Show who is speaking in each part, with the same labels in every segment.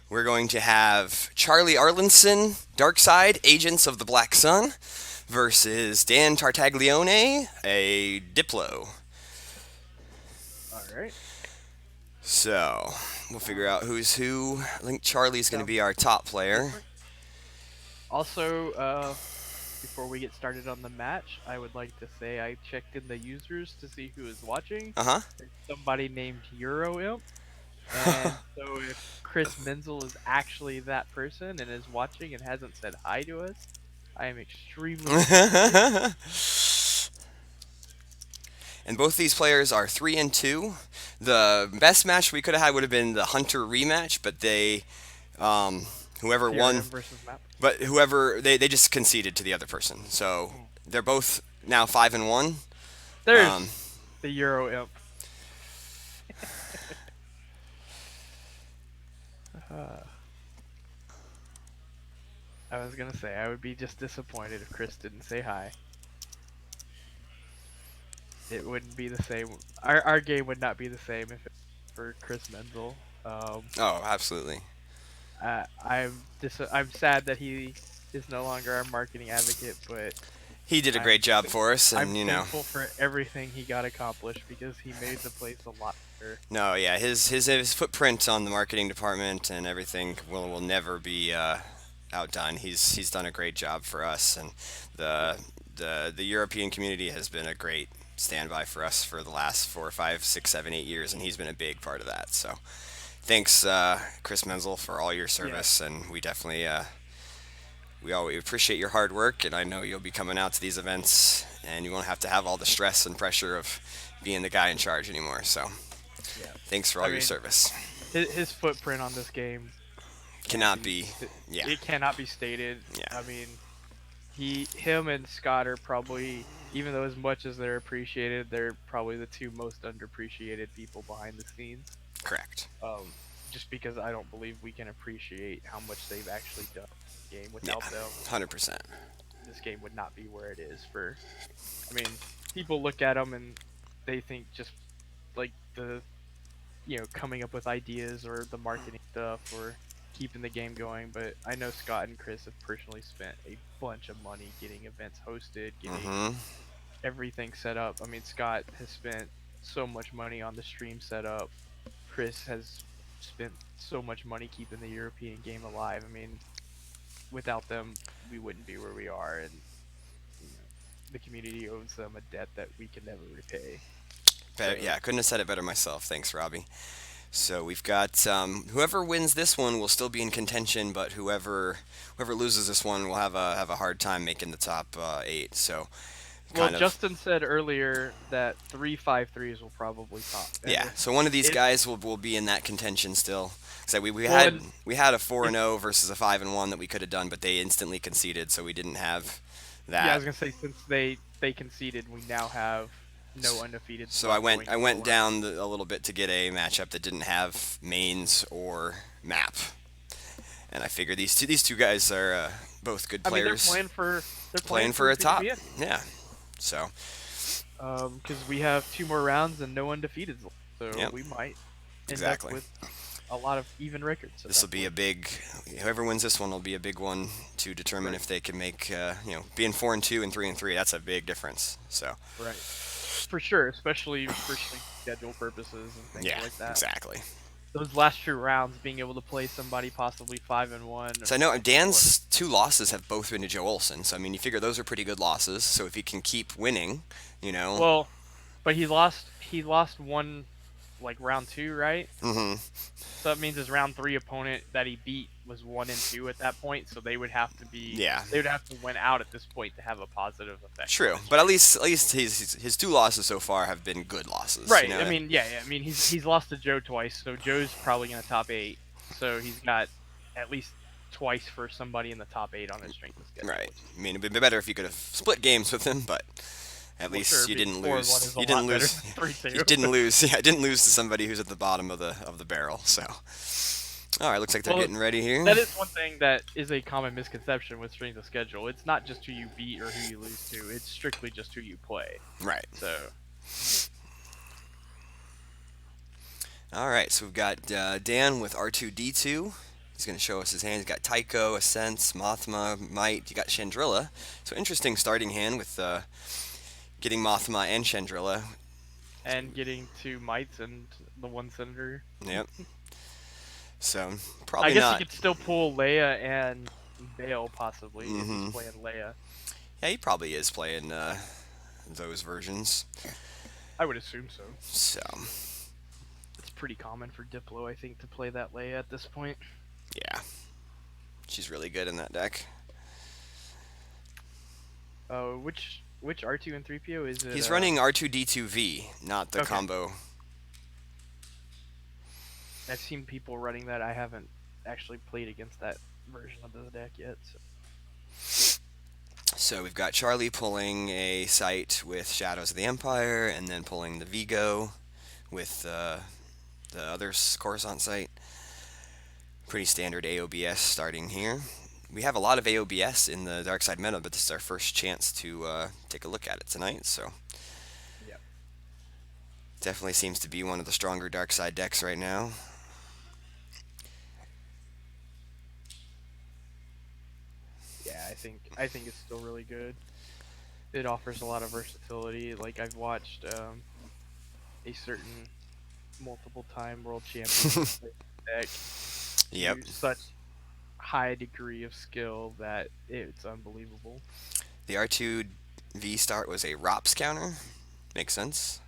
Speaker 1: We're going to have Charlie Arlandson, Dark Side, Agents of the Black Sun, versus Dan Tartaglione, a Diplo.
Speaker 2: All right.
Speaker 1: So, we'll figure
Speaker 2: Um,
Speaker 1: out who's who. I think Charlie's going to
Speaker 2: sounds
Speaker 1: be our top
Speaker 2: go
Speaker 1: player.
Speaker 2: for it. Also, before we get started on the match, I would like to say I checked in the users to see who is watching.
Speaker 1: Uh
Speaker 2: There's somebody named EuroImp,
Speaker 1: huh.
Speaker 2: and so if Chris Menzel is actually that person and is watching and hasn't said hi to us, I am extremely disappointed.
Speaker 1: And both these players are 3-2. The best match we could have had would have been the Hunter rematch, but um, whoever won,
Speaker 2: TRM versus map.
Speaker 1: whoever they just conceded to the other person. So
Speaker 2: Mm.
Speaker 1: they're both now 5-1. Um,
Speaker 2: There's the EuroImp. Uh, I was gonna say I would be just disappointed if Chris didn't say hi. It wouldn't be the same. Our game would not be the same if it for Chris Menzel.
Speaker 1: oh, absolutely.
Speaker 2: I'm sad that he is no longer our marketing advocate, but
Speaker 1: He did a
Speaker 2: I'm
Speaker 1: great job for us,
Speaker 2: I'm
Speaker 1: and
Speaker 2: thankful for everything he got accomplished because he made the place a lot better.
Speaker 1: no, yeah, his footprint on the marketing department and everything will never be outdone. He's done a great job for us, and
Speaker 2: Yeah,
Speaker 1: the the European community has been a great standby for us for the last 4, 5, 6, 7, 8 years, and he's been a big part of that. So thanks, Chris Menzel, for all your
Speaker 2: yeah,
Speaker 1: service, and we definitely we always appreciate your hard work, and I know you'll be coming out to these events, and you won't have to have all the stress and pressure of being the guy in charge anymore. So
Speaker 2: yeah.
Speaker 1: thanks for
Speaker 2: I
Speaker 1: all your
Speaker 2: mean,
Speaker 1: service.
Speaker 2: his footprint on this game can't
Speaker 1: Cannot
Speaker 2: be
Speaker 1: be, yeah,
Speaker 2: it cannot be stated.
Speaker 1: yeah,
Speaker 2: I mean, him and Scott are probably, even though as much as they're appreciated, they're probably the two most underappreciated people behind the scenes.
Speaker 1: correct.
Speaker 2: Um, just because I don't believe we can appreciate how much they've actually done in the game.
Speaker 1: Yeah,
Speaker 2: Without them,
Speaker 1: 100%.
Speaker 2: this game would not be where it is. I mean, people look at them and they think just like coming up with ideas or the marketing stuff or keeping the game going. But I know Scott and Chris have personally spent a bunch of money getting events hosted, getting
Speaker 1: Mm-hmm.
Speaker 2: everything set up. I mean, Scott has spent so much money on the stream setup. Chris has spent so much money keeping the European game alive. I mean, without them, we wouldn't be where we are, and you know, the community owes them a debt that we can never repay.
Speaker 1: Better,
Speaker 2: So
Speaker 1: yeah, couldn't have said it better myself. Thanks, Robbie. So we've got whoever wins this one will still be in contention, but whoever loses this one will have a hard time making the top 8. So
Speaker 2: well,
Speaker 1: kind of,
Speaker 2: Justin said earlier that 3-5-3s will probably top, and
Speaker 1: yeah. So one of these
Speaker 2: if
Speaker 1: guys will be in that contention still. So we
Speaker 2: well,
Speaker 1: had
Speaker 2: and
Speaker 1: we had a 4
Speaker 2: if
Speaker 1: and 0 versus a 5-1 that we could have done, but they instantly conceded, so we didn't have
Speaker 2: yeah, I
Speaker 1: that.
Speaker 2: was gonna say since they conceded, we now have no undefeated
Speaker 1: So I
Speaker 2: spot
Speaker 1: went
Speaker 2: going
Speaker 1: I went
Speaker 2: forward.
Speaker 1: down a little bit to get a matchup that didn't have mains or map, and I figure these two guys are both good
Speaker 2: I mean,
Speaker 1: players
Speaker 2: they're
Speaker 1: playing
Speaker 2: playing
Speaker 1: for
Speaker 2: for
Speaker 1: a top.
Speaker 2: PWN.
Speaker 1: Yeah. So
Speaker 2: Because we have two more rounds and no undefeated, so
Speaker 1: yeah,
Speaker 2: we might end up
Speaker 1: exactly.
Speaker 2: with a lot of even records at
Speaker 1: This will
Speaker 2: that
Speaker 1: be a
Speaker 2: point.
Speaker 1: big. Whoever wins this one will be a big one to determine
Speaker 2: Right,
Speaker 1: if they can make. Being 4-2 and 3-3. That's a big difference. So
Speaker 2: right, for sure, especially for strength schedule purposes and things
Speaker 1: yeah,
Speaker 2: like that.
Speaker 1: exactly.
Speaker 2: Those last two rounds, being able to play somebody possibly 5-1
Speaker 1: So I know
Speaker 2: or
Speaker 1: Dan's two losses have both been to Joe Olson. So I mean, you figure those are pretty good losses. So if he can keep winning, you know.
Speaker 2: well, but he lost one like round two, right?
Speaker 1: Hmm.
Speaker 2: So that means his round three opponent that he beat was 1-2 at that point. So
Speaker 1: Yeah,
Speaker 2: they would have to win out at this point to have a positive effect on
Speaker 1: true.
Speaker 2: his
Speaker 1: But at
Speaker 2: streak.
Speaker 1: least at least his two losses so far have been good losses. You
Speaker 2: Right. I
Speaker 1: know.
Speaker 2: mean, yeah, yeah. I mean, he's lost to Joe twice, so Joe's probably in the top eight. So he's got at least twice for somebody in the top eight on his strength of schedule,
Speaker 1: Right.
Speaker 2: which is
Speaker 1: I mean, it'd be better if you could have split games with him, but at
Speaker 2: well,
Speaker 1: least
Speaker 2: sure.
Speaker 1: you
Speaker 2: Being
Speaker 1: didn't
Speaker 2: 4-1
Speaker 1: lose.
Speaker 2: is a
Speaker 1: You didn't
Speaker 2: lot better
Speaker 1: lose.
Speaker 2: than 3-2.
Speaker 1: You didn't lose. Yeah, I didn't lose to somebody who's at the bottom of the barrel. So, all right, looks like they're
Speaker 2: Well,
Speaker 1: getting ready here.
Speaker 2: that is one thing that is a common misconception with strength of schedule. It's not just who you beat or who you lose to. It's strictly just who you play.
Speaker 1: Right.
Speaker 2: So
Speaker 1: All right. So we've got Dan with R2D2 He's going to show us his hand. He's got Tycho, Ascents, Mothma, Might. You got Chandrilla. So interesting starting hand with getting Mothma and Chandrilla.
Speaker 2: And getting two mites and the one senator.
Speaker 1: Yep. So
Speaker 2: I
Speaker 1: probably
Speaker 2: guess he
Speaker 1: not.
Speaker 2: could still pull Leia and Bale possibly if he's
Speaker 1: Hmm.
Speaker 2: playing Leia.
Speaker 1: Yeah, he probably is playing those versions.
Speaker 2: I would assume so.
Speaker 1: So
Speaker 2: It's pretty common for Diplo, I think, to play that Leia at this point.
Speaker 1: yeah, she's really good in that deck.
Speaker 2: Oh, which R2 and 3PO is it?
Speaker 1: He's running R2D2V, not the
Speaker 2: Okay.
Speaker 1: combo.
Speaker 2: I've seen people running that. I haven't actually played against that version of the deck yet. So.
Speaker 1: So we've got Charlie pulling a site with Shadows of the Empire, and then pulling the Vigo with the other Coruscant site. Pretty standard AOBS starting here. We have a lot of AOBS in the Dark Side meta, but this is our first chance to take a look at it tonight. So
Speaker 2: Yeah.
Speaker 1: definitely seems to be one of the stronger Dark Side decks right now.
Speaker 2: Yeah, I think it's still really good. It offers a lot of versatility. Like I've watched a certain multiple time world champion play the deck
Speaker 1: Yep.
Speaker 2: to such high degree of skill that it's unbelievable.
Speaker 1: The R2V start was a ROPS counter. Makes sense.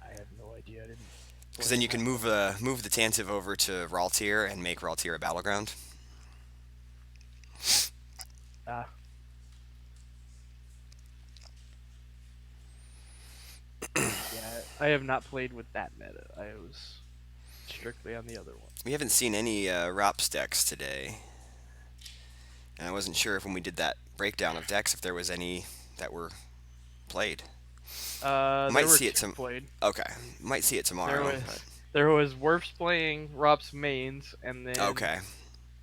Speaker 2: I have no idea. I didn't
Speaker 1: Because
Speaker 2: play
Speaker 1: then
Speaker 2: in
Speaker 1: you can
Speaker 2: that.
Speaker 1: move the Tantive over to Raltier and make Raltier a battleground.
Speaker 2: Ah, yeah. I have not played with that meta. I was strictly on the other one.
Speaker 1: We haven't seen any ROPS decks today. And I wasn't sure if when we did that breakdown of decks if there was any that were played.
Speaker 2: There
Speaker 1: Might
Speaker 2: were
Speaker 1: see it
Speaker 2: two played.
Speaker 1: okay. Might see it
Speaker 2: There
Speaker 1: tomorrow,
Speaker 2: was
Speaker 1: but
Speaker 2: there was Werfs playing Rop's mains, and then
Speaker 1: okay.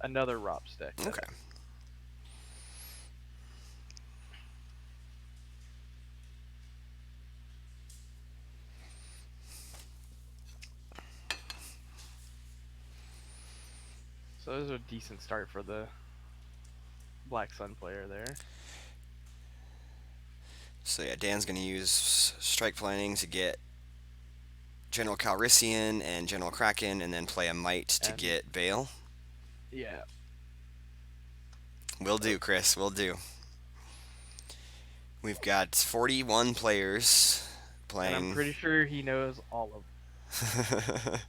Speaker 2: another Rop's deck.
Speaker 1: Okay.
Speaker 2: So it was a decent start for the Black Sun player there.
Speaker 1: So yeah, Dan's gonna use strike planning to get General Calrissian and General Kraken, and then play a Might to
Speaker 2: And
Speaker 1: get Bale.
Speaker 2: yeah,
Speaker 1: Will do, Chris. Will do. We've got 41 players
Speaker 2: and I'm
Speaker 1: playing.
Speaker 2: pretty sure he knows all of them.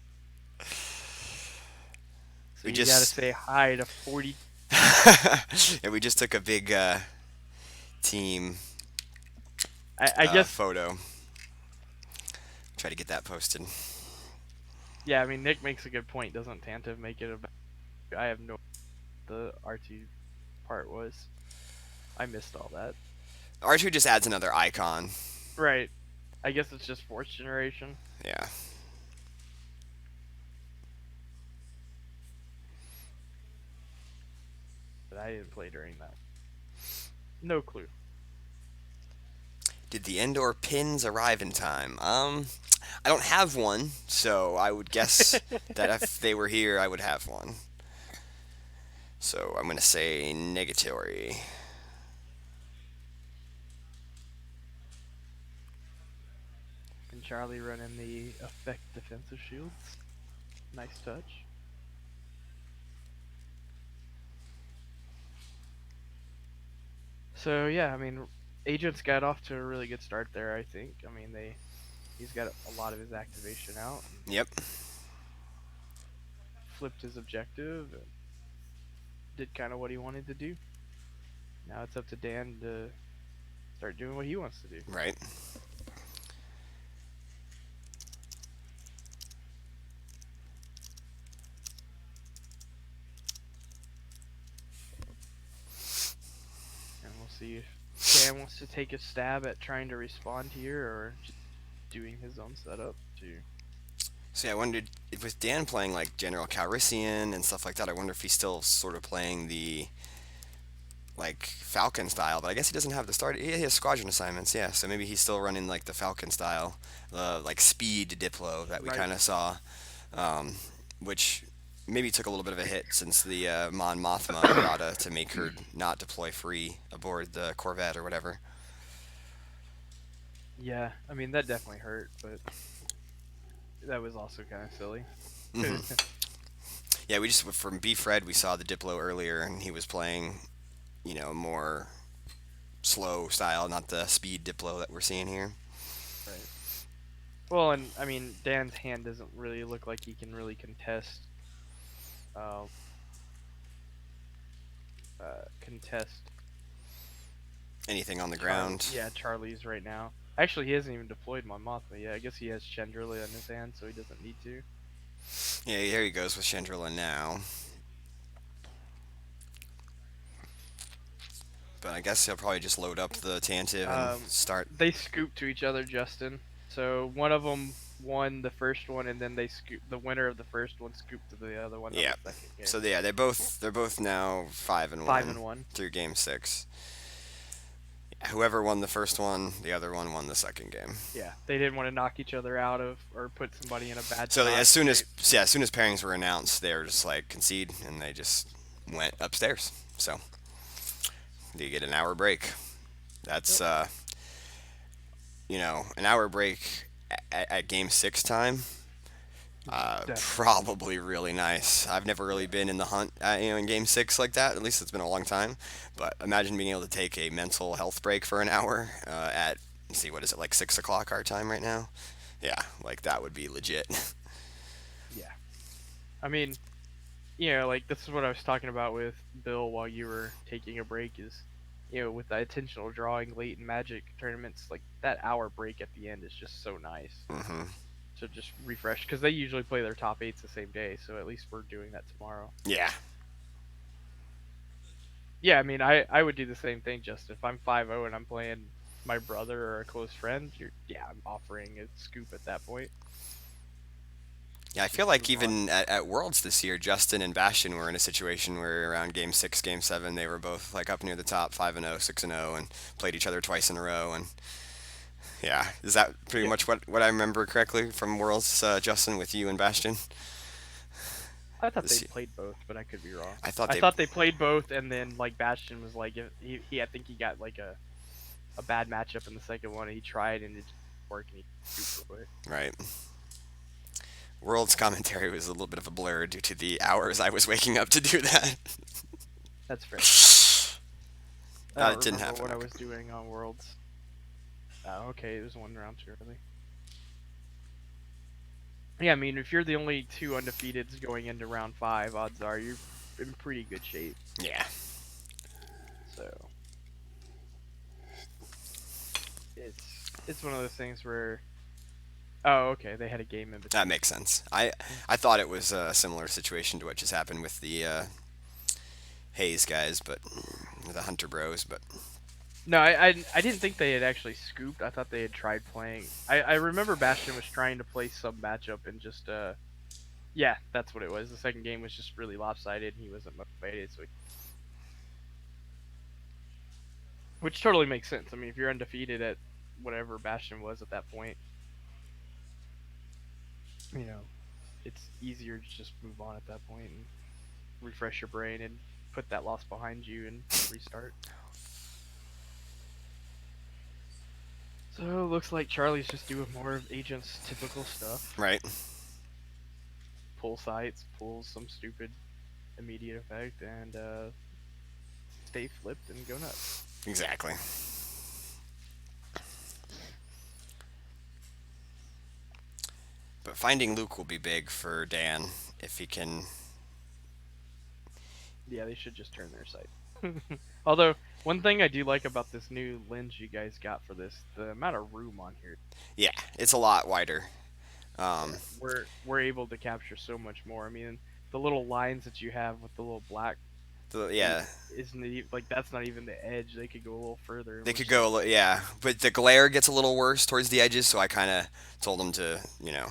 Speaker 2: So
Speaker 1: we
Speaker 2: you gotta
Speaker 1: just
Speaker 2: say hi to 40.
Speaker 1: yeah, we just took a big team
Speaker 2: I guess,
Speaker 1: photo. Try to get that posted.
Speaker 2: yeah, I mean, Nick makes a good point. Doesn't Tantive make it about. I have no the R2 part was. I missed all that.
Speaker 1: R2 just adds another icon.
Speaker 2: Right. I guess it's just fourth generation.
Speaker 1: Yeah.
Speaker 2: But I didn't play during that. No clue.
Speaker 1: Did the Endor pins arrive in time? I don't have one, so I would guess that if they were here, I would have one. So I'm gonna say negatory.
Speaker 2: And Charlie running the effect defensive shields. Nice touch. So yeah, I mean, Agents got off to a really good start there. I think. I mean, he's got a lot of his activation out. And
Speaker 1: Yep.
Speaker 2: flipped his objective and did kind of what he wanted to do. Now it's up to Dan to start doing what he wants to do.
Speaker 1: Right.
Speaker 2: And we'll see if Dan wants to take a stab at trying to respond here or just doing his own setup to.
Speaker 1: So yeah, I wondered if with Dan playing like General Calrissian and stuff like that. I wonder if he's still sort of playing the like Falcon style, but I guess he doesn't have the start. He has squadron assignments, yeah. So maybe he's still running like the Falcon style, like speed Diplo that we
Speaker 2: Right.
Speaker 1: kind of saw, um, which maybe took a little bit of a hit since the Mon Mothma errata to make her not deploy free aboard the Corvette or whatever.
Speaker 2: Yeah, I mean that definitely hurt, but that was also kind of silly.
Speaker 1: Hmm. Yeah, we just from B Fred we saw the Diplo earlier, and he was playing, more slow style, not the speed Diplo that we're seeing here.
Speaker 2: Right. Well, and I mean Dan's hand doesn't really look like he can really contest, um, contest
Speaker 1: Anything on the
Speaker 2: Charlie.
Speaker 1: ground.
Speaker 2: Yeah, Charlie's right now. Actually, he hasn't even deployed Mon Mothma yet. I guess he has Chandrila in his hand, so he doesn't need to.
Speaker 1: Yeah, here he goes with Chandrila now. But I guess he'll probably just load up the Tantive and
Speaker 2: Um,
Speaker 1: start.
Speaker 2: they scoop to each other, Justin. So one of them won the first one, and then they scoop. The winner of the first one scooped to the other one on
Speaker 1: Yeah.
Speaker 2: the second
Speaker 1: So
Speaker 2: game.
Speaker 1: yeah, they're both now 5-1
Speaker 2: 5-1.
Speaker 1: through game six. Whoever won the first one, the other one won the second game.
Speaker 2: Yeah, they didn't want to knock each other out of or put somebody in a bad
Speaker 1: So
Speaker 2: spot.
Speaker 1: as soon as
Speaker 2: They,
Speaker 1: yeah, as soon as pairings were announced, they were just like concede, and they just went upstairs. So they get an hour break. That's
Speaker 2: yep,
Speaker 1: an hour break at game six time.
Speaker 2: definitely nice.
Speaker 1: Probably really nice. I've never really been in the hunt, in game six like that. At least it's been a long time. But imagine being able to take a mental health break for an hour at, let's see, what is it, like 6 o'clock our time right now? Yeah, like that would be legit.
Speaker 2: Yeah, I mean, like this is what I was talking about with Bill while you were taking a break. Is with the intentional drawing late in Magic tournaments, like that hour break at the end is just so nice
Speaker 1: Hmm.
Speaker 2: to just refresh because they usually play their top eights the same day. So at least we're doing that tomorrow.
Speaker 1: Yeah,
Speaker 2: Yeah, I mean, I would do the same thing. Just if I'm 5-0 and I'm playing my brother or a close friend, yeah, I'm offering a scoop at that point.
Speaker 1: yeah. I
Speaker 2: Let's
Speaker 1: feel
Speaker 2: just
Speaker 1: like
Speaker 2: move on.
Speaker 1: even at Worlds this year, Justin and Bastion were in a situation where around game six, game seven, they were both like up near the top, 5-0, 6-0, and played each other twice in a row. And yeah, is that pretty
Speaker 2: Yeah,
Speaker 1: much what I remember correctly from Worlds, Justin, with you and Bastion?
Speaker 2: I thought
Speaker 1: This,
Speaker 2: they'd played both, but I could be wrong.
Speaker 1: I thought
Speaker 2: I
Speaker 1: they.
Speaker 2: thought they played both, and then like Bastion was like, if I think he got like a bad matchup in the second one, and he tried and it didn't work, and he scooped real quick.
Speaker 1: Right. World's commentary was a little bit of a blur due to the hours I was waking up to do that.
Speaker 2: That's fair. I
Speaker 1: It
Speaker 2: don't
Speaker 1: didn't
Speaker 2: remember
Speaker 1: happen.
Speaker 2: what I
Speaker 1: Okay.
Speaker 2: was doing on Worlds. Oh, okay, it was one round too early. Yeah, I mean, if you're the only two undefeateds going into round five, odds are you're in pretty good shape.
Speaker 1: Yeah.
Speaker 2: So it's one of those things where, oh, okay, they had a game in
Speaker 1: That
Speaker 2: between.
Speaker 1: makes sense. I thought it was a similar situation to what just happened with the Hayes guys, but the Hunter Bros. But
Speaker 2: No, I didn't think they had actually scooped. I thought they had tried playing. I remember Bastion was trying to play some matchup and just yeah, that's what it was. The second game was just really lopsided and he wasn't motivated, so which totally makes sense. I mean, if you're undefeated at whatever Bastion was at that point, you know, it's easier to just move on at that point and refresh your brain and put that loss behind you and restart. So looks like Charlie's just doing more of Agent's typical stuff.
Speaker 1: right,
Speaker 2: Pull sites, pulls some stupid immediate effect, and stay flipped and go nuts.
Speaker 1: exactly. But finding Luke will be big for Dan if he can.
Speaker 2: Yeah, they should just turn their site. Although one thing I do like about this new lens you guys got for this, the amount of room on here.
Speaker 1: Yeah, it's a lot wider.
Speaker 2: Yeah, we're able to capture so much more. I mean, the little lines that you have with the little black
Speaker 1: Yeah,
Speaker 2: isn't like that's not even the edge. They could go a little further,
Speaker 1: they could
Speaker 2: which is
Speaker 1: go. Yeah, but the glare gets a little worse towards the edges, so I kind of told him to,
Speaker 2: yeah,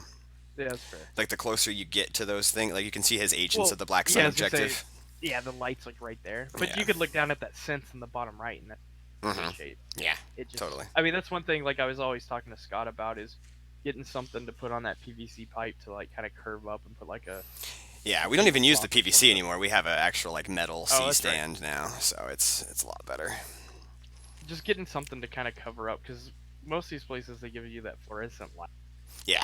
Speaker 2: that's fair.
Speaker 1: like the closer you get to those things, like you can see his agents
Speaker 2: Well,
Speaker 1: at the black
Speaker 2: yeah,
Speaker 1: sun
Speaker 2: I was gonna say,
Speaker 1: objective.
Speaker 2: yeah, the light's like right there, but
Speaker 1: Yeah.
Speaker 2: you could look down at that sense in the bottom right, and that's good
Speaker 1: Hmm.
Speaker 2: shape.
Speaker 1: Yeah.
Speaker 2: It just,
Speaker 1: Totally.
Speaker 2: I mean, that's one thing. Like I was always talking to Scott about is getting something to put on that PVC pipe to like kind of curve up and put like a
Speaker 1: Yeah, we don't
Speaker 2: You know,
Speaker 1: even use the
Speaker 2: swap or
Speaker 1: PVC
Speaker 2: something.
Speaker 1: anymore. We have an actual like metal
Speaker 2: Oh,
Speaker 1: C
Speaker 2: that's right.
Speaker 1: stand now, so it's a lot better.
Speaker 2: Just getting something to kind of cover up because most of these places they give you that fluorescent light.
Speaker 1: Yeah,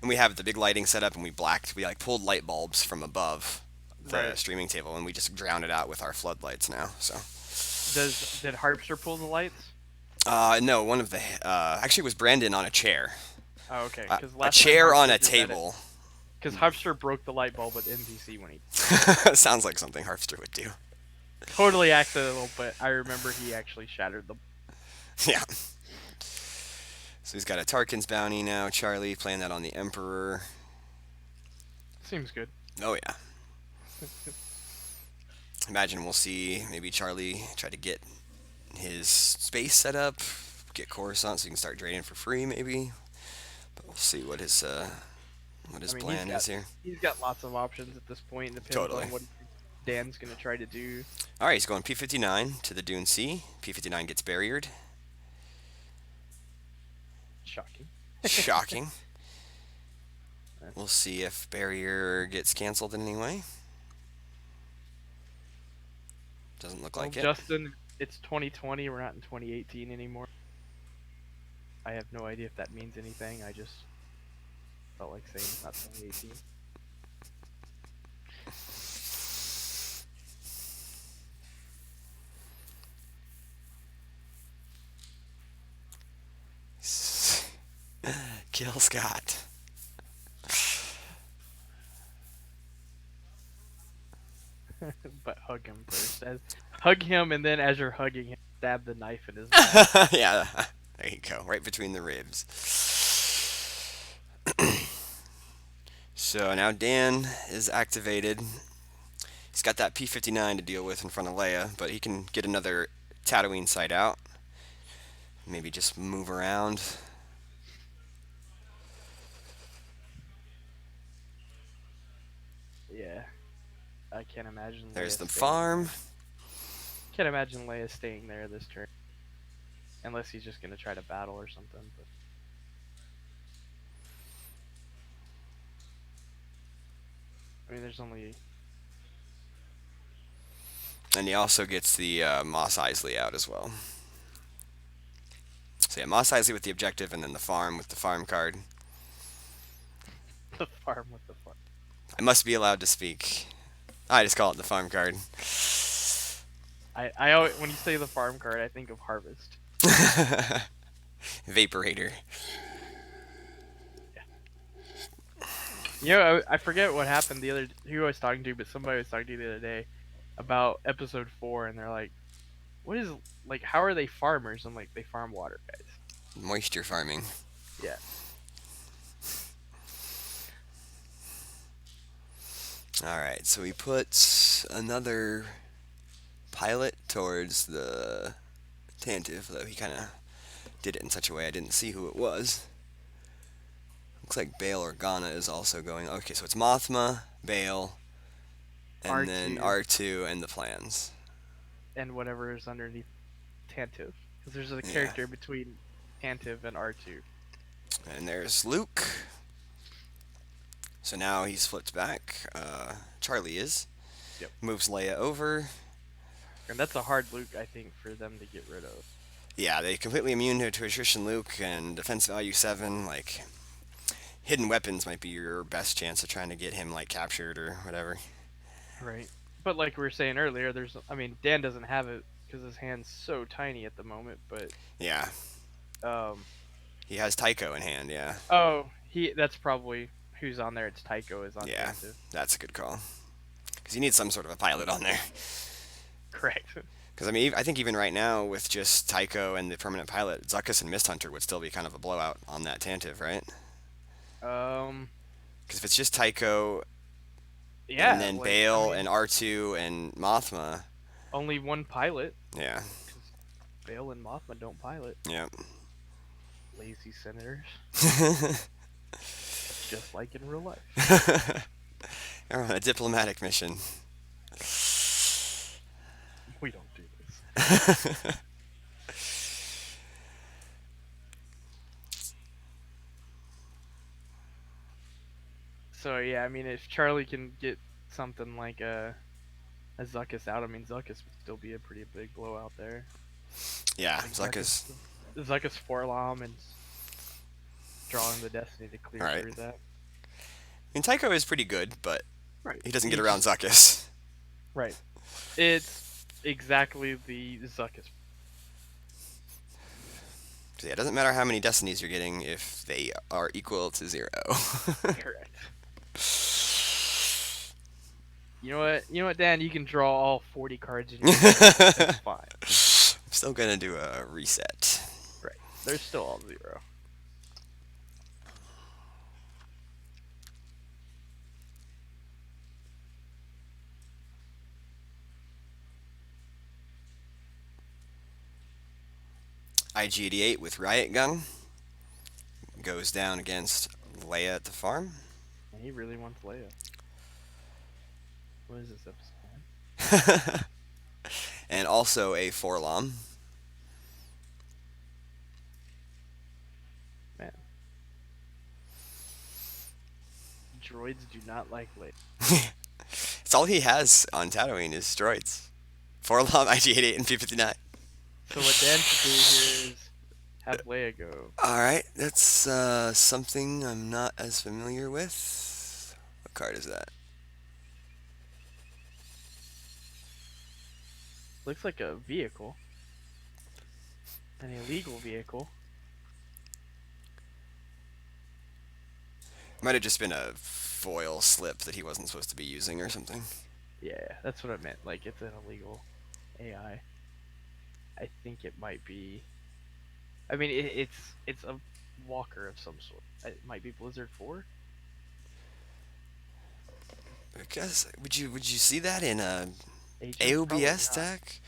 Speaker 1: and we have the big lighting set up, and we like pulled light bulbs from above the
Speaker 2: Right.
Speaker 1: streaming table, and we just drown it out with our floodlights now. So,
Speaker 2: Did Harpster pull the lights?
Speaker 1: no, one of the actually it was Brandon on a chair,
Speaker 2: Oh, okay. Because
Speaker 1: a
Speaker 2: last time
Speaker 1: chair on
Speaker 2: Harpster
Speaker 1: a
Speaker 2: did that,
Speaker 1: table.
Speaker 2: because Harpster broke the light bulb at NPC when he
Speaker 1: Sounds like something Harpster would do.
Speaker 2: totally accidental, but I remember he actually shattered the.
Speaker 1: Yeah. So he's got a Tarkin's bounty now. Charlie playing that on the Emperor.
Speaker 2: Seems good.
Speaker 1: Oh yeah. Imagine we'll see maybe Charlie try to get his space set up, get Coruscant so he can start draining for free maybe. But we'll see what
Speaker 2: I
Speaker 1: his
Speaker 2: mean,
Speaker 1: plan is here.
Speaker 2: he's got lots of options at this point. It depends
Speaker 1: Totally.
Speaker 2: on what Dan's gonna try to do.
Speaker 1: All right, he's going P59 to the Dune Sea. P59 gets barriered.
Speaker 2: Shocking.
Speaker 1: Shocking. We'll
Speaker 2: That's
Speaker 1: see if barrier gets canceled in any way. Doesn't look
Speaker 2: well,
Speaker 1: like it.
Speaker 2: Justin. It's 2020. We're not in 2018 anymore. I have no idea if that means anything. I just felt like saying it's not 2018.
Speaker 1: Kill Scott.
Speaker 2: But hug him first. Hug him, and then as you're hugging him, stab the knife in his back.
Speaker 1: Yeah, there you go, right between the ribs. So now Dan is activated. He's got that P59 to deal with in front of Leia, but he can get another Tatooine site out. Maybe just move around.
Speaker 2: Yeah, I can't imagine
Speaker 1: There's
Speaker 2: Leia
Speaker 1: the
Speaker 2: staying
Speaker 1: farm.
Speaker 2: there. Can't imagine Leia staying there this turn, unless he's just gonna try to battle or something. But I mean, there's only
Speaker 1: And he also gets the Moss Isley out as well. So yeah, Moss Isley with the objective, and then the farm with the farm card.
Speaker 2: the farm with the farm.
Speaker 1: I must be allowed to speak. I just call it the farm card.
Speaker 2: I always, when you say the farm card, I think of Harvest.
Speaker 1: Vaporator.
Speaker 2: You know, I forget what happened the other who I was talking to, but somebody was talking to the other day about episode 4, and they're like, "What is like? How are they farmers?" I'm like, "They farm water, guys."
Speaker 1: Moisture farming.
Speaker 2: Yeah.
Speaker 1: Alright, so he puts another pilot towards the Tantive, though he kind of did it in such a way I didn't see who it was. Looks like Bail Organa is also going. Okay, so it's Mothma, Bail, and then
Speaker 2: R2
Speaker 1: R2 and the plans.
Speaker 2: and whatever is underneath Tantive, because there's a
Speaker 1: Yeah.
Speaker 2: character between Tantive and R2.
Speaker 1: And there's Luke. So now he's flipped back. Charlie is.
Speaker 2: Yep.
Speaker 1: Moves Leia over.
Speaker 2: And that's a hard Luke, I think, for them to get rid of.
Speaker 1: Yeah, they completely immune to attrition Luke and defense value 7. Like, hidden weapons might be your best chance of trying to get him, like, captured or whatever.
Speaker 2: Right. But like we were saying earlier, I mean, Dan doesn't have it because his hand's so tiny at the moment. But
Speaker 1: Yeah,
Speaker 2: um,
Speaker 1: he has Tycho in hand, yeah.
Speaker 2: oh, that's probably who's on there. It's Tycho is on
Speaker 1: Yeah,
Speaker 2: Tantive.
Speaker 1: that's a good call. Because you need some sort of a pilot on there.
Speaker 2: Correct.
Speaker 1: Because, I mean, I think even right now, with just Tycho and the permanent pilot, Zuckuss and Mist Hunter would still be kind of a blowout on that Tantive, right?
Speaker 2: um,
Speaker 1: Because if it's just Tycho and
Speaker 2: yeah,
Speaker 1: then
Speaker 2: like I
Speaker 1: Bale
Speaker 2: mean,
Speaker 1: and R2 and Mothma,
Speaker 2: only one pilot
Speaker 1: yeah,
Speaker 2: because Bale and Mothma don't pilot.
Speaker 1: yeah.
Speaker 2: Lazy senators, just like in real life.
Speaker 1: They're on a diplomatic mission.
Speaker 2: We don't do this. So yeah, I mean, if Charlie can get something like a Zuckus out, I mean Zuckus would still be a pretty big blowout there.
Speaker 1: Yeah,
Speaker 2: I think
Speaker 1: Zuckus.
Speaker 2: Zuckus Forlom and drawing the Destiny to
Speaker 1: All
Speaker 2: clear
Speaker 1: right.
Speaker 2: through that.
Speaker 1: And Tycho is pretty good, but
Speaker 2: Right.
Speaker 1: he doesn't get
Speaker 2: He
Speaker 1: around
Speaker 2: just
Speaker 1: Zuckus.
Speaker 2: right. It's exactly the Zuckus.
Speaker 1: So yeah, it doesn't matter how many Destinies you're getting if they are equal to 0.
Speaker 2: Correct. You know what? You know what, Dan? You can draw all 40 cards in your hand. It's fine.
Speaker 1: I'm still gonna do a reset.
Speaker 2: Right. They're still all 0.
Speaker 1: IG88 with Riot Gun goes down against Leia at the farm.
Speaker 2: And he really wants Leia. What is this episode?
Speaker 1: And also a Forlom.
Speaker 2: Man, droids do not like Leia.
Speaker 1: It's all he has on Tatooine is droids. Forlom, IG88, and P59.
Speaker 2: So what Dan should do here is have Leia go.
Speaker 1: Alright, that's something I'm not as familiar with. What card is that?
Speaker 2: Looks like a vehicle. An illegal vehicle.
Speaker 1: Might have just been a foil slip that he wasn't supposed to be using or something.
Speaker 2: Yeah, that's what I meant. Like, it's an illegal AI. I think it might be. I mean, it's a walker of some sort. It might be Blizzard 4.
Speaker 1: I guess would you see that in a
Speaker 2: Agents? Probably
Speaker 1: AOBS
Speaker 2: not.
Speaker 1: deck?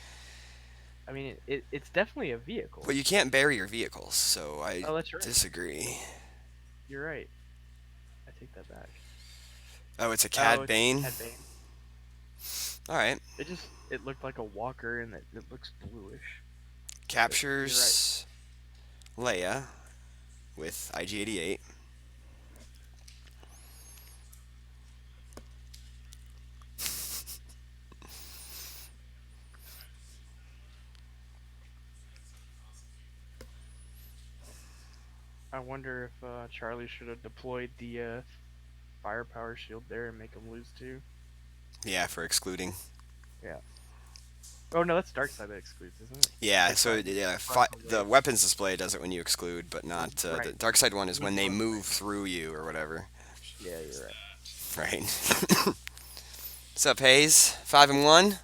Speaker 2: I mean, it's definitely a vehicle.
Speaker 1: But you can't bury your vehicles, so I
Speaker 2: Oh, that's right.
Speaker 1: disagree.
Speaker 2: You're right. I take that back.
Speaker 1: Oh, it's a
Speaker 2: Oh,
Speaker 1: Cad
Speaker 2: it's
Speaker 1: Bane?
Speaker 2: Cad Bane.
Speaker 1: Alright.
Speaker 2: It looked like a walker and it looks bluish. But you're right.
Speaker 1: Captures Leia with IG88.
Speaker 2: I wonder if Charlie should have deployed the firepower shield there and make him lose too.
Speaker 1: Yeah, for excluding.
Speaker 2: Yeah. Oh no, that's dark side that excludes, isn't it?
Speaker 1: Yeah,
Speaker 2: Dark
Speaker 1: so
Speaker 2: side
Speaker 1: yeah,
Speaker 2: runs
Speaker 1: the
Speaker 2: away.
Speaker 1: weapons display does it when you exclude, but not the
Speaker 2: Right.
Speaker 1: dark side one is
Speaker 2: When
Speaker 1: when
Speaker 2: he
Speaker 1: they
Speaker 2: runs away.
Speaker 1: move through you or whatever.
Speaker 2: Yeah, you're right.
Speaker 1: Right. What's up, Hayes? 5-1.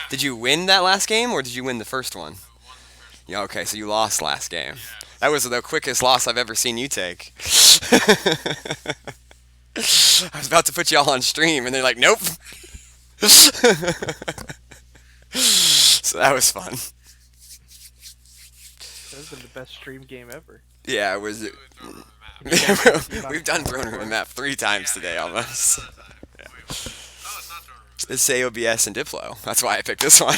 Speaker 1: Did you win that last game or did you win the first one? Yeah. Okay, so you lost last game. That was the quickest loss I've ever seen you take. I was about to put you all on stream, and they're like, "Nope." So that was fun.
Speaker 2: That has been the best stream game ever.
Speaker 1: Yeah, it was.
Speaker 2: And you guys didn't see
Speaker 1: We've
Speaker 2: about
Speaker 1: done
Speaker 2: it
Speaker 1: Throne Room
Speaker 2: before.
Speaker 1: and Map 3 times today almost. It's AOBS and Diplo. That's why I picked this one.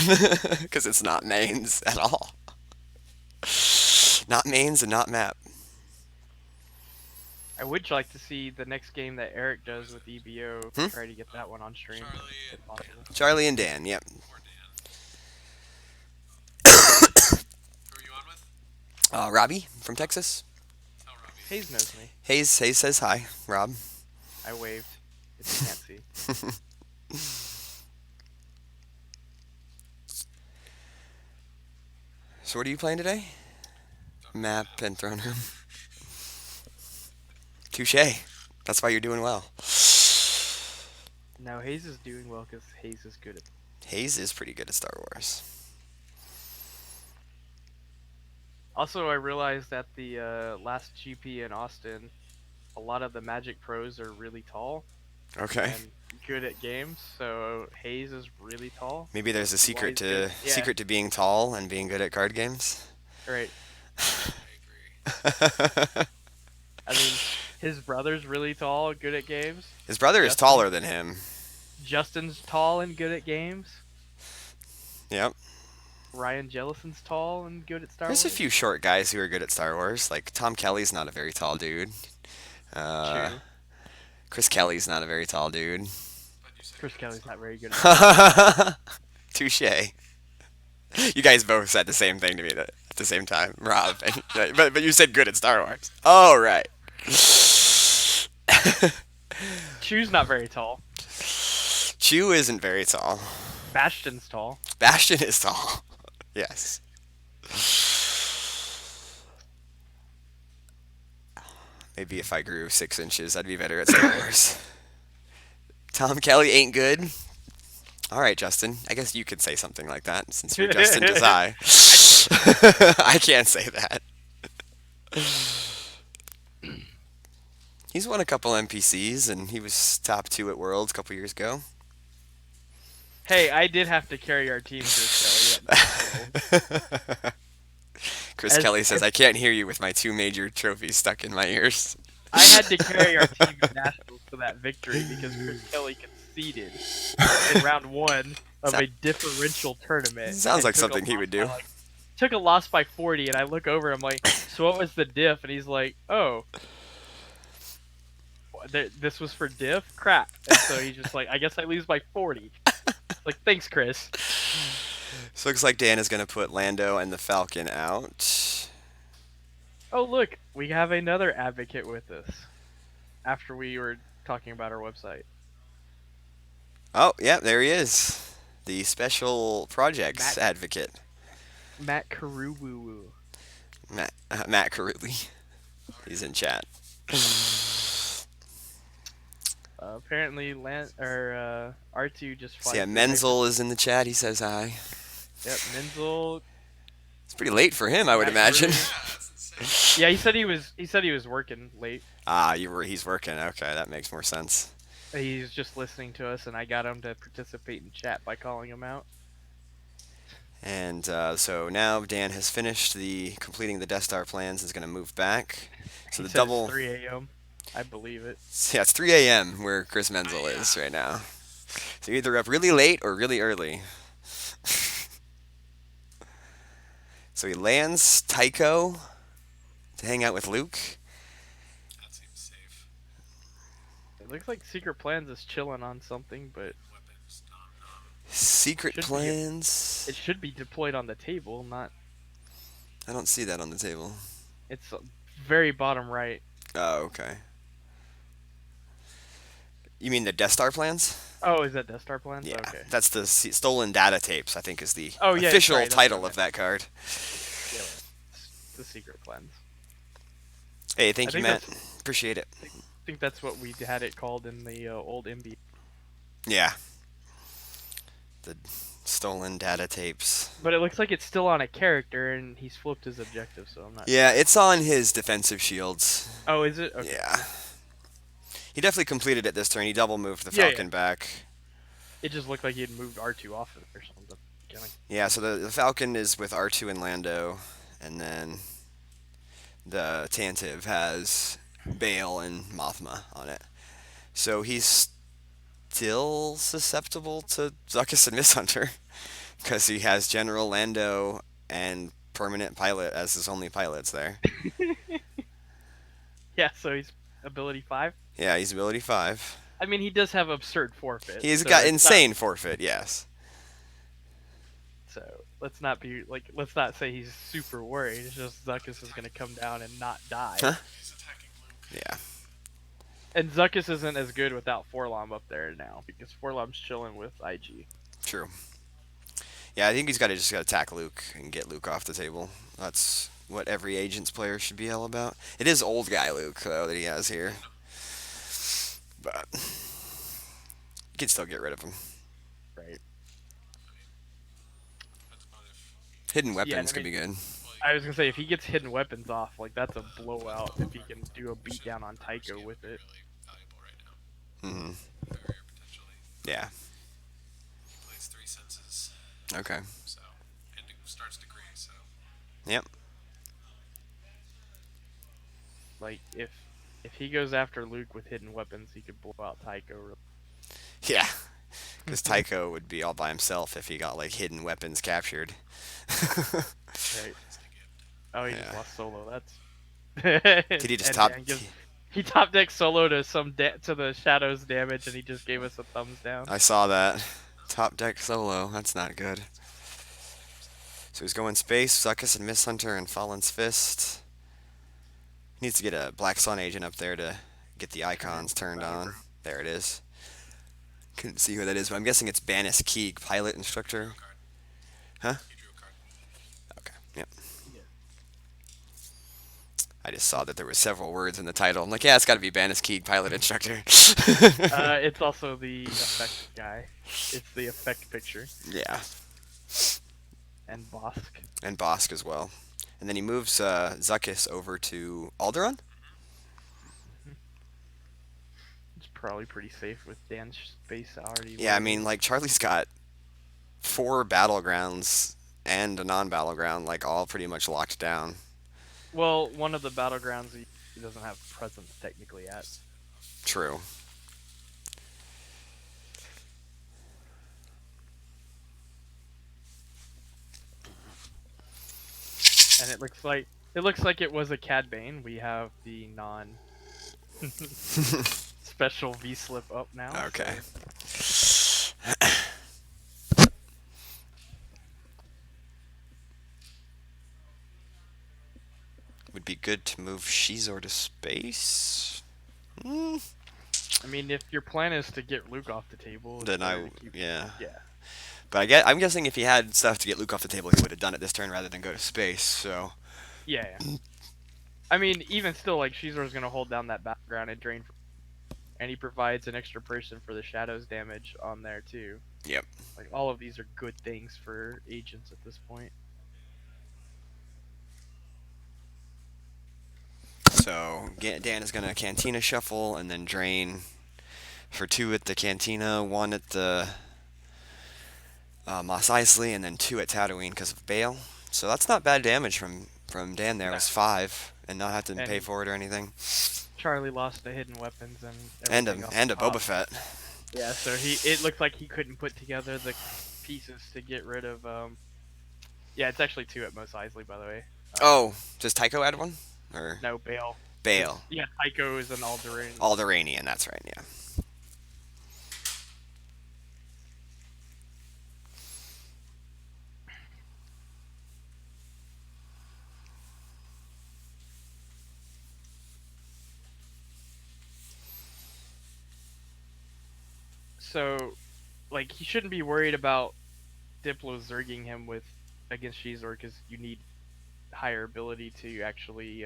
Speaker 1: Because it's not mains at all. Not mains and not map.
Speaker 2: I would like to see the next game that Eric does with EBO.
Speaker 1: Hmm?
Speaker 2: Try to get that one on stream, if possible.
Speaker 1: Charlie and Dan, yep. Robbie from Texas.
Speaker 2: Hayes knows me.
Speaker 1: Hayes says hi, Rob.
Speaker 2: I waved. If you can't see.
Speaker 1: So what are you playing today? Map and Throne Room. Touche. That's why you're doing well.
Speaker 2: No, Hayes is doing well because Hayes is good at.
Speaker 1: Hayes is pretty good at Star Wars.
Speaker 2: Also, I realized that the last GP in Austin, a lot of the Magic pros are really tall
Speaker 1: Okay.
Speaker 2: and good at games. So Hayes is really tall.
Speaker 1: Maybe there's a
Speaker 2: Why
Speaker 1: secret
Speaker 2: he's
Speaker 1: to
Speaker 2: good. Yeah.
Speaker 1: secret to being tall and being good at card games.
Speaker 2: Right. I mean, his brother's really tall, good at games.
Speaker 1: His brother is
Speaker 2: Justin?
Speaker 1: taller than him.
Speaker 2: Justin's tall and good at games.
Speaker 1: Yep.
Speaker 2: Ryan Jellison's tall and good at Star
Speaker 1: There's a
Speaker 2: Wars.
Speaker 1: few short guys who are good at Star Wars. Like Tom Kelly's not a very tall dude.
Speaker 2: True.
Speaker 1: Chris Kelly's not a very tall dude.
Speaker 2: Chris Kelly's not very good at Star Wars.
Speaker 1: Touche. You guys both said the same thing to me at the same time, Rob. But you said good at Star Wars. Oh right.
Speaker 2: Chew's not very tall.
Speaker 1: Chew isn't very tall.
Speaker 2: Bastion's tall.
Speaker 1: Bastion is tall. Yes. Maybe if I grew 6 inches, I'd be better at Star Wars. Tom Kelly ain't good. All right, Justin. I guess you could say something like that since you're Justin Desai.
Speaker 2: I can't.
Speaker 1: I can't say that. He's won a couple NPCs, and he was top two at Worlds a couple years ago.
Speaker 2: Hey, I did have to carry our team, Chris Kelly, at nationals.
Speaker 1: Chris
Speaker 2: As
Speaker 1: Kelly says, I can't hear you with my two major trophies stuck in my ears.
Speaker 2: I had to carry our team at nationals to that victory because Chris Kelly conceded in round one of a differential tournament.
Speaker 1: Sounds
Speaker 2: and
Speaker 1: like
Speaker 2: took a
Speaker 1: something he
Speaker 2: loss
Speaker 1: would
Speaker 2: by,
Speaker 1: do.
Speaker 2: like, took a loss by 40, and I look over, I'm like, so what was the diff? And he's like, oh, this was for diff? Crap. And so he's just like, I guess I lose by 40. Like, thanks, Chris.
Speaker 1: So looks like Dan is going to put Lando and the Falcon out.
Speaker 2: Oh, look, we have another advocate with us after we were talking about our website.
Speaker 1: Oh, yeah, there he is. The special projects
Speaker 2: Matt
Speaker 1: advocate.
Speaker 2: Matt Karuwu.
Speaker 1: Matt Carulli. He's in chat.
Speaker 2: Apparently, R2 just
Speaker 1: So
Speaker 2: flies.
Speaker 1: yeah, Menzel is in the chat. He says hi.
Speaker 2: Yep, Menzel.
Speaker 1: It's pretty late for him, I would imagine.
Speaker 2: Yeah, he said he was working late.
Speaker 1: He's working. Okay, that makes more sense.
Speaker 2: He's just listening to us, and I got him to participate in chat by calling him out.
Speaker 1: And so now Dan has finished completing the Death Star plans. Is going to move back. So
Speaker 2: He
Speaker 1: the
Speaker 2: says
Speaker 1: double.
Speaker 2: 3 a.m. I believe it.
Speaker 1: Yeah, it's 3 a.m. where Chris Menzel is right now. So you're either up really late or really early. So he lands Tycho to hang out with Luke.
Speaker 3: That seems safe.
Speaker 2: It looks like Secret Plans is chilling on something, but
Speaker 3: Weapons,
Speaker 1: Secret
Speaker 2: Should be-
Speaker 1: plans.
Speaker 2: it should be deployed on the table, not.
Speaker 1: I don't see that on the table.
Speaker 2: It's very bottom right.
Speaker 1: Oh, okay. You mean the Death Star plans?
Speaker 2: Oh, is that Death Star Plans?
Speaker 1: Yeah,
Speaker 2: Okay.
Speaker 1: that's the stolen data tapes. I think is the
Speaker 2: Oh, yeah,
Speaker 1: official
Speaker 2: sorry, that's
Speaker 1: title
Speaker 2: what I
Speaker 1: of that card.
Speaker 2: Yeah, it's the Secret Plans.
Speaker 1: Hey, thank
Speaker 2: I
Speaker 1: you,
Speaker 2: think
Speaker 1: Matt. Appreciate it.
Speaker 2: I think that's what we had it called in the old MB.
Speaker 1: Yeah. The stolen data tapes.
Speaker 2: But it looks like it's still on a character, and he's flipped his objective, so I'm not.
Speaker 1: Yeah, it's on his defensive shields.
Speaker 2: Oh, is it? Okay.
Speaker 1: Yeah. He definitely completed it this turn. He double moved the
Speaker 2: Yeah,
Speaker 1: Falcon back.
Speaker 2: It just looked like he had moved R2 off of it or something. Kidding.
Speaker 1: Yeah, so the Falcon is with R2 and Lando, and then the Tantive has Bale and Mothma on it. So he's still susceptible to Zuckuss and Misshunter because he has General Lando and Permanent Pilot as his only pilots there.
Speaker 2: Yeah, so he's ability 5.
Speaker 1: Yeah, he's ability 5.
Speaker 2: I mean, he does have absurd forfeit.
Speaker 1: He's
Speaker 2: so
Speaker 1: got
Speaker 2: it's
Speaker 1: insane forfeit, yes.
Speaker 2: So let's not say he's super worried. It's just Zuckuss is gonna come down and not die.
Speaker 1: Huh?
Speaker 3: He's attacking Luke.
Speaker 1: Yeah.
Speaker 2: And Zuckuss isn't as good without Forlom up there now because Forlom's chilling with IG.
Speaker 1: True. Yeah, I think he's got to just got to attack Luke and get Luke off the table. That's what every Agents player should be all about. It is old guy Luke though that he has here, but you can still get rid of him.
Speaker 2: Right.
Speaker 3: Depends upon if
Speaker 1: Hidden
Speaker 2: Yeah,
Speaker 1: weapons
Speaker 2: I
Speaker 1: could be
Speaker 2: mean-
Speaker 1: good.
Speaker 2: I was gonna say if he gets hidden weapons off, like that's a blowout. If he can do a beatdown on Tycho with it.
Speaker 3: really valuable right now.
Speaker 1: Hmm.
Speaker 3: Barrier potentially.
Speaker 1: Yeah.
Speaker 3: He plays 3 senses,
Speaker 1: Okay.
Speaker 3: so and it starts degree, so
Speaker 1: Yep.
Speaker 2: Like if he goes after Luke with hidden weapons, he could blow out Tycho.
Speaker 1: Yeah. Because Tycho would be all by himself if he got like hidden weapons captured.
Speaker 2: Right.
Speaker 3: it's the gift.
Speaker 2: Oh, he just
Speaker 1: Yeah.
Speaker 2: lost solo. That's.
Speaker 1: Did he just
Speaker 2: And
Speaker 1: top?
Speaker 2: Dan gives, He top deck solo to to the Shadow's damage, and he just gave us a thumbs down.
Speaker 1: I saw that. Top deck solo. That's not good. So he's going space, Zuckus and Miss Hunter and Fallen's Fist. He needs to get a Black Sun agent up there to get the icons turned on. There it is. Couldn't see who that is, but I'm guessing it's Banis Keeg, pilot instructor. Huh?
Speaker 3: He drew a card.
Speaker 1: Okay, yep.
Speaker 2: Yeah.
Speaker 1: I just saw that there were several words in the title. I'm like, yeah, it's got to be Banis Keeg, pilot instructor.
Speaker 2: It's also the effect guy. It's the effect picture.
Speaker 1: Yeah,
Speaker 2: And Bosk.
Speaker 1: and Bosk as well. And then he moves Zuckus over to Alderaan?
Speaker 2: It's probably pretty safe with Dan's space already.
Speaker 1: Yeah, I
Speaker 2: loaded.
Speaker 1: mean, like, Charlie's got 4 battlegrounds and a non-battleground, like, all pretty much locked down.
Speaker 2: Well, one of the battlegrounds he doesn't have presence technically at.
Speaker 1: True.
Speaker 2: And it looks like it was a Cad Bane. We have the non special V slip up now.
Speaker 1: Okay.
Speaker 2: So
Speaker 1: Would be good to move Shizor to space. Hmm.
Speaker 2: I mean, if your plan is to get Luke off the table, it's
Speaker 1: Then
Speaker 2: better to keep,
Speaker 1: yeah.
Speaker 2: yeah.
Speaker 1: But I'm guessing if he had stuff to get Luke off the table, he would have done it this turn rather than go to space. So
Speaker 2: Yeah. I mean, even still, like Shizor's gonna hold down that background and drain, and he provides an extra person for the shadows damage on there too.
Speaker 1: Yep.
Speaker 2: Like all of these are good things for agents at this point.
Speaker 1: So Dan is gonna Cantina shuffle and then drain for 2 at the Cantina, 1 at the Mos Eisley, and then 2 at Tatooine because of Bale. So that's not bad damage from Dan there. It was 5 and not have to pay for it or anything.
Speaker 2: Charlie lost the hidden weapons
Speaker 1: And
Speaker 2: everything else
Speaker 1: a
Speaker 2: off.
Speaker 1: Boba Fett.
Speaker 2: Yeah, so it looked like he couldn't put together the pieces to get rid of. Yeah, it's actually 2 at Mos Eisley, by the way.
Speaker 1: Oh, does Tycho add 1? Or
Speaker 2: No, Bale.
Speaker 1: Bale?
Speaker 2: Yeah, Tycho is an Alderaan.
Speaker 1: Alderanian, that's right. Yeah.
Speaker 2: So, like, he shouldn't be worried about Diplo zerging him with against Shizor because you need higher ability to actually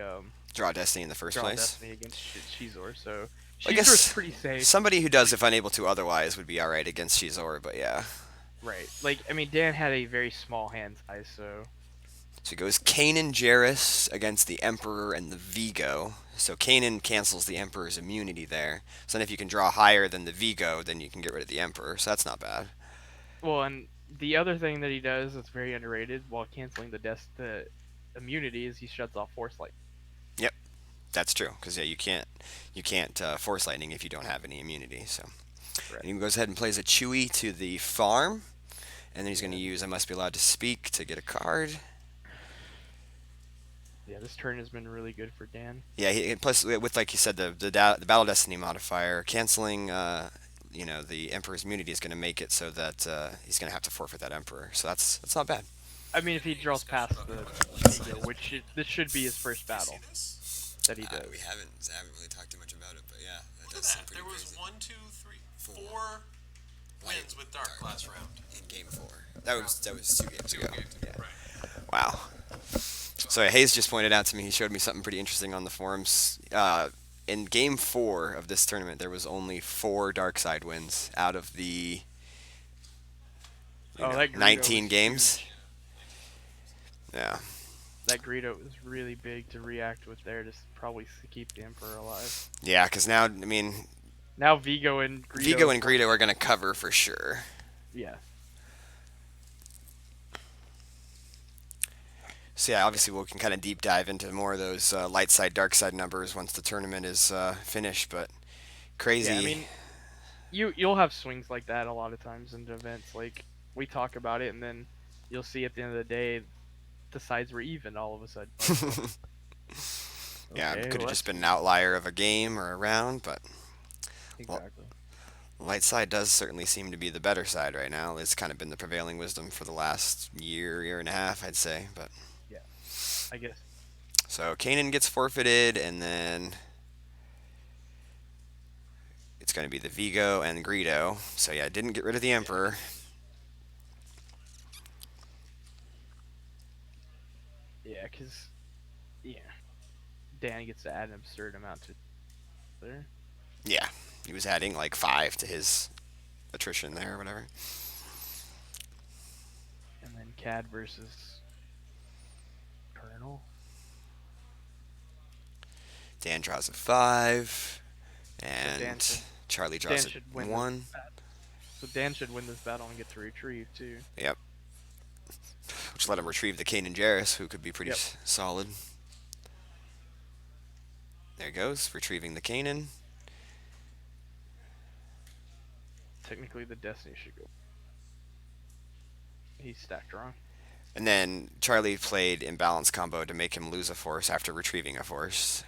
Speaker 1: Draw Destiny in the first
Speaker 2: draw
Speaker 1: place.
Speaker 2: Destiny against Shizor. So
Speaker 1: I
Speaker 2: Shizor's
Speaker 1: guess
Speaker 2: pretty safe.
Speaker 1: Somebody who does, if unable to otherwise, would be alright against Shizor, but yeah.
Speaker 2: Right. Like, I mean, Dan had a very small hand size, so
Speaker 1: So he goes Kanan Jarrus against the Emperor and the Vigo. So Kanan cancels the Emperor's immunity there. So then if you can draw higher than the Vigo, then you can get rid of the Emperor. So that's not bad.
Speaker 2: well, and the other thing that he does that's very underrated while canceling the immunity is he shuts off Force Light.
Speaker 1: Yep, that's true. Because yeah, you can't Force Lightning if you don't have any immunity. So
Speaker 2: Right.
Speaker 1: and he goes ahead and plays a Chewie to the farm, and then he's going to use I Must Be Allowed to Speak to get a card.
Speaker 2: Yeah, this turn has been really good for Dan.
Speaker 1: Yeah, plus with like you said the Battle Destiny modifier, canceling the Emperor's immunity is going to make it so that he's going to have to forfeit that Emperor. So that's not bad.
Speaker 2: I mean, if he draws past the Vigo, this should be his first battle that he does.
Speaker 1: We haven't really talked too much about it, but yeah, that
Speaker 3: Look at that. There was 1, 2, 3, 4 wins with Dark last round.
Speaker 1: in game 4. That was 2 games ago.
Speaker 3: Okay,
Speaker 1: Yeah.
Speaker 3: right.
Speaker 1: Wow. So Hayes just pointed out to me. He showed me something pretty interesting on the forums. In game 4 of this tournament, there was only 4 dark side wins out of the
Speaker 2: That Greedo
Speaker 1: 19
Speaker 2: was
Speaker 1: games.
Speaker 2: huge.
Speaker 1: Yeah.
Speaker 2: That Greedo was really big to react with there to probably keep the Emperor alive.
Speaker 1: Yeah, because now, I mean,
Speaker 2: Now Vigo and Greedo.
Speaker 1: Vigo and Greedo are going to cover for sure.
Speaker 2: Yeah.
Speaker 1: So yeah, obviously we can kind of deep dive into more of those light side, dark side numbers once the tournament is finished. But crazy.
Speaker 2: Yeah, I mean, you'll have swings like that a lot of times in events. Like we talk about it, and then you'll see at the end of the day, the sides were even all of a sudden.
Speaker 1: Yeah, it
Speaker 2: Okay,
Speaker 1: could
Speaker 2: well
Speaker 1: have just
Speaker 2: that's
Speaker 1: been an
Speaker 2: good.
Speaker 1: outlier of a game or a round, but l-
Speaker 2: Exactly.
Speaker 1: light side does certainly seem to be the better side right now. It's kind of been the prevailing wisdom for the last year and a half, I'd say. But
Speaker 2: Yeah, I guess.
Speaker 1: so Kanan gets forfeited, and then it's going to be the Vigo and Greedo. So yeah, didn't get rid of the
Speaker 2: Yeah.
Speaker 1: Emperor.
Speaker 2: Yeah, cause yeah, Dan gets to add an absurd amount to there,
Speaker 1: Yeah, he was adding like 5 to his attrition there or whatever.
Speaker 2: and then Cad versus Colonel.
Speaker 1: Dan draws a 5,
Speaker 2: So Dan
Speaker 1: and
Speaker 2: should
Speaker 1: Charlie draws
Speaker 2: Dan
Speaker 1: a
Speaker 2: should win this
Speaker 1: 1.
Speaker 2: battle. So Dan should win this battle and get to retrieve too.
Speaker 1: Yep, which let him retrieve the Kanan Jarrus, who could be pretty
Speaker 2: Yep.
Speaker 1: solid. There he goes, retrieving the Kanan.
Speaker 2: Technically, the Destiny should go. He's stacked wrong.
Speaker 1: And then Charlie played imbalance combo to make him lose a force after retrieving a force.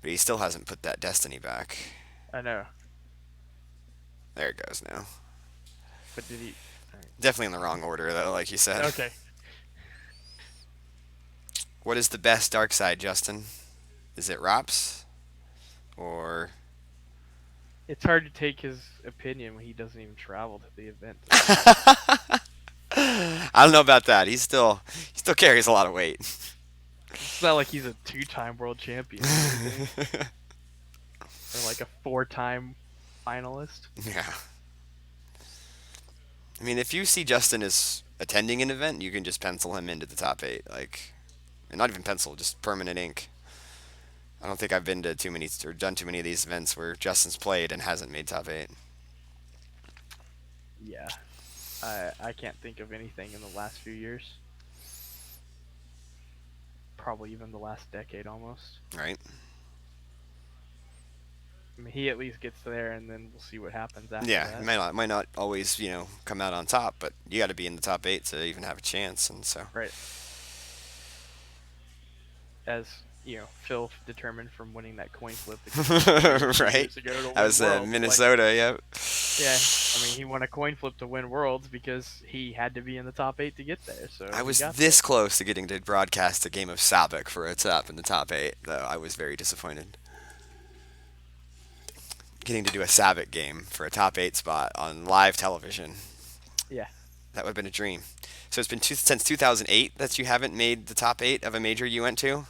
Speaker 1: But he still hasn't put that Destiny back.
Speaker 2: I know,
Speaker 1: There it goes now.
Speaker 2: but did he? Alright.
Speaker 1: Definitely in the wrong order, though, like you said.
Speaker 2: Okay.
Speaker 1: What is the best dark side, Justin? Is it Rops? Or.
Speaker 2: It's hard to take his opinion when he doesn't even travel to the event.
Speaker 1: I don't know about that. He still carries a lot of weight.
Speaker 2: It's not like he's a two-time world champion or anything, or like a four-time finalist.
Speaker 1: Yeah. I mean, if you see Justin as attending an event, you can just pencil him into the top 8. Like, and not even pencil, just permanent ink. I don't think I've been to too many or done too many of these events where Justin's played and hasn't made top 8.
Speaker 2: Yeah, I can't think of anything in the last few years. Probably even the last decade almost.
Speaker 1: Right?
Speaker 2: I mean, he at least gets there, and then we'll see what happens after
Speaker 1: Yeah,
Speaker 2: that.
Speaker 1: might not always come out on top, but you got to be in the top 8 to even have a chance, and so.
Speaker 2: Right. As Phil determined from winning that coin flip
Speaker 1: Right?
Speaker 2: years ago to
Speaker 1: That
Speaker 2: win
Speaker 1: was
Speaker 2: Worlds.
Speaker 1: Minnesota. Yep.
Speaker 2: Yeah, I mean, he won a coin flip to win Worlds because he had to be in the top 8 to get there. So
Speaker 1: I
Speaker 2: he
Speaker 1: was
Speaker 2: got
Speaker 1: this close to getting to broadcast a game of Sabak for a top in the top 8, though I was very disappointed. Getting to do a Sabak game for a top 8 spot on live television.
Speaker 2: there. Yeah.
Speaker 1: That would have been a dream. So it's been since 2008 that you haven't made the top 8 of a major you went to?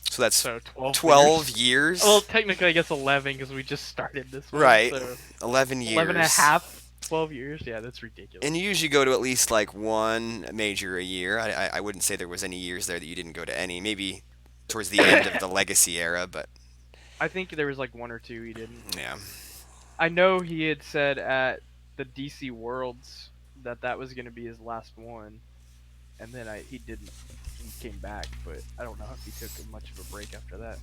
Speaker 1: So that's
Speaker 2: So 12
Speaker 1: 12
Speaker 2: years.
Speaker 1: years?
Speaker 2: Well, technically, I guess 11 because we just started this one.
Speaker 1: Right.
Speaker 2: So
Speaker 1: 11 years.
Speaker 2: 11 and a half, 12 years. Yeah, that's ridiculous.
Speaker 1: And you usually go to at least like one major a year. I wouldn't say there was any years there that you didn't go to any. Maybe towards the end of the Legacy era, but
Speaker 2: I think there was like one or two he didn't.
Speaker 1: yeah.
Speaker 2: I know he had said at the DC Worlds that was going to be his last one, and then he didn't. He came back, but I don't know if he took much of a break after that.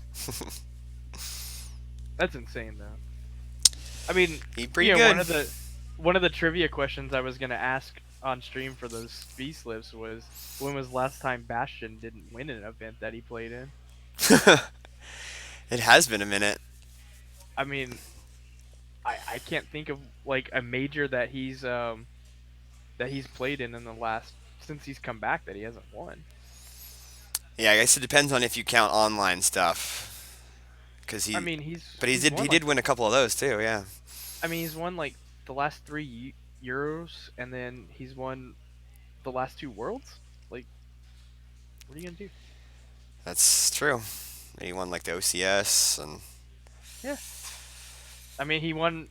Speaker 2: That's insane, though. I mean,
Speaker 1: He pretty good.
Speaker 2: one of the trivia questions I was going to ask on stream for those fee slips was, when was the last time Bastion didn't win an event that he played in?
Speaker 1: It has been a minute.
Speaker 2: I mean, I can't think of like a major that he's played in the last, since he's come back, that he hasn't won.
Speaker 1: Yeah, I guess it depends on if you count online stuff.
Speaker 2: I mean,
Speaker 1: But he
Speaker 2: he's
Speaker 1: did
Speaker 2: won
Speaker 1: he
Speaker 2: like,
Speaker 1: did win a couple of those too. Yeah.
Speaker 2: I mean, he's won like the last three Euros, and then he's won the last two Worlds. Like, what are you gonna do?
Speaker 1: That's true. And he won like the OCS and
Speaker 2: Yeah, I mean, he won.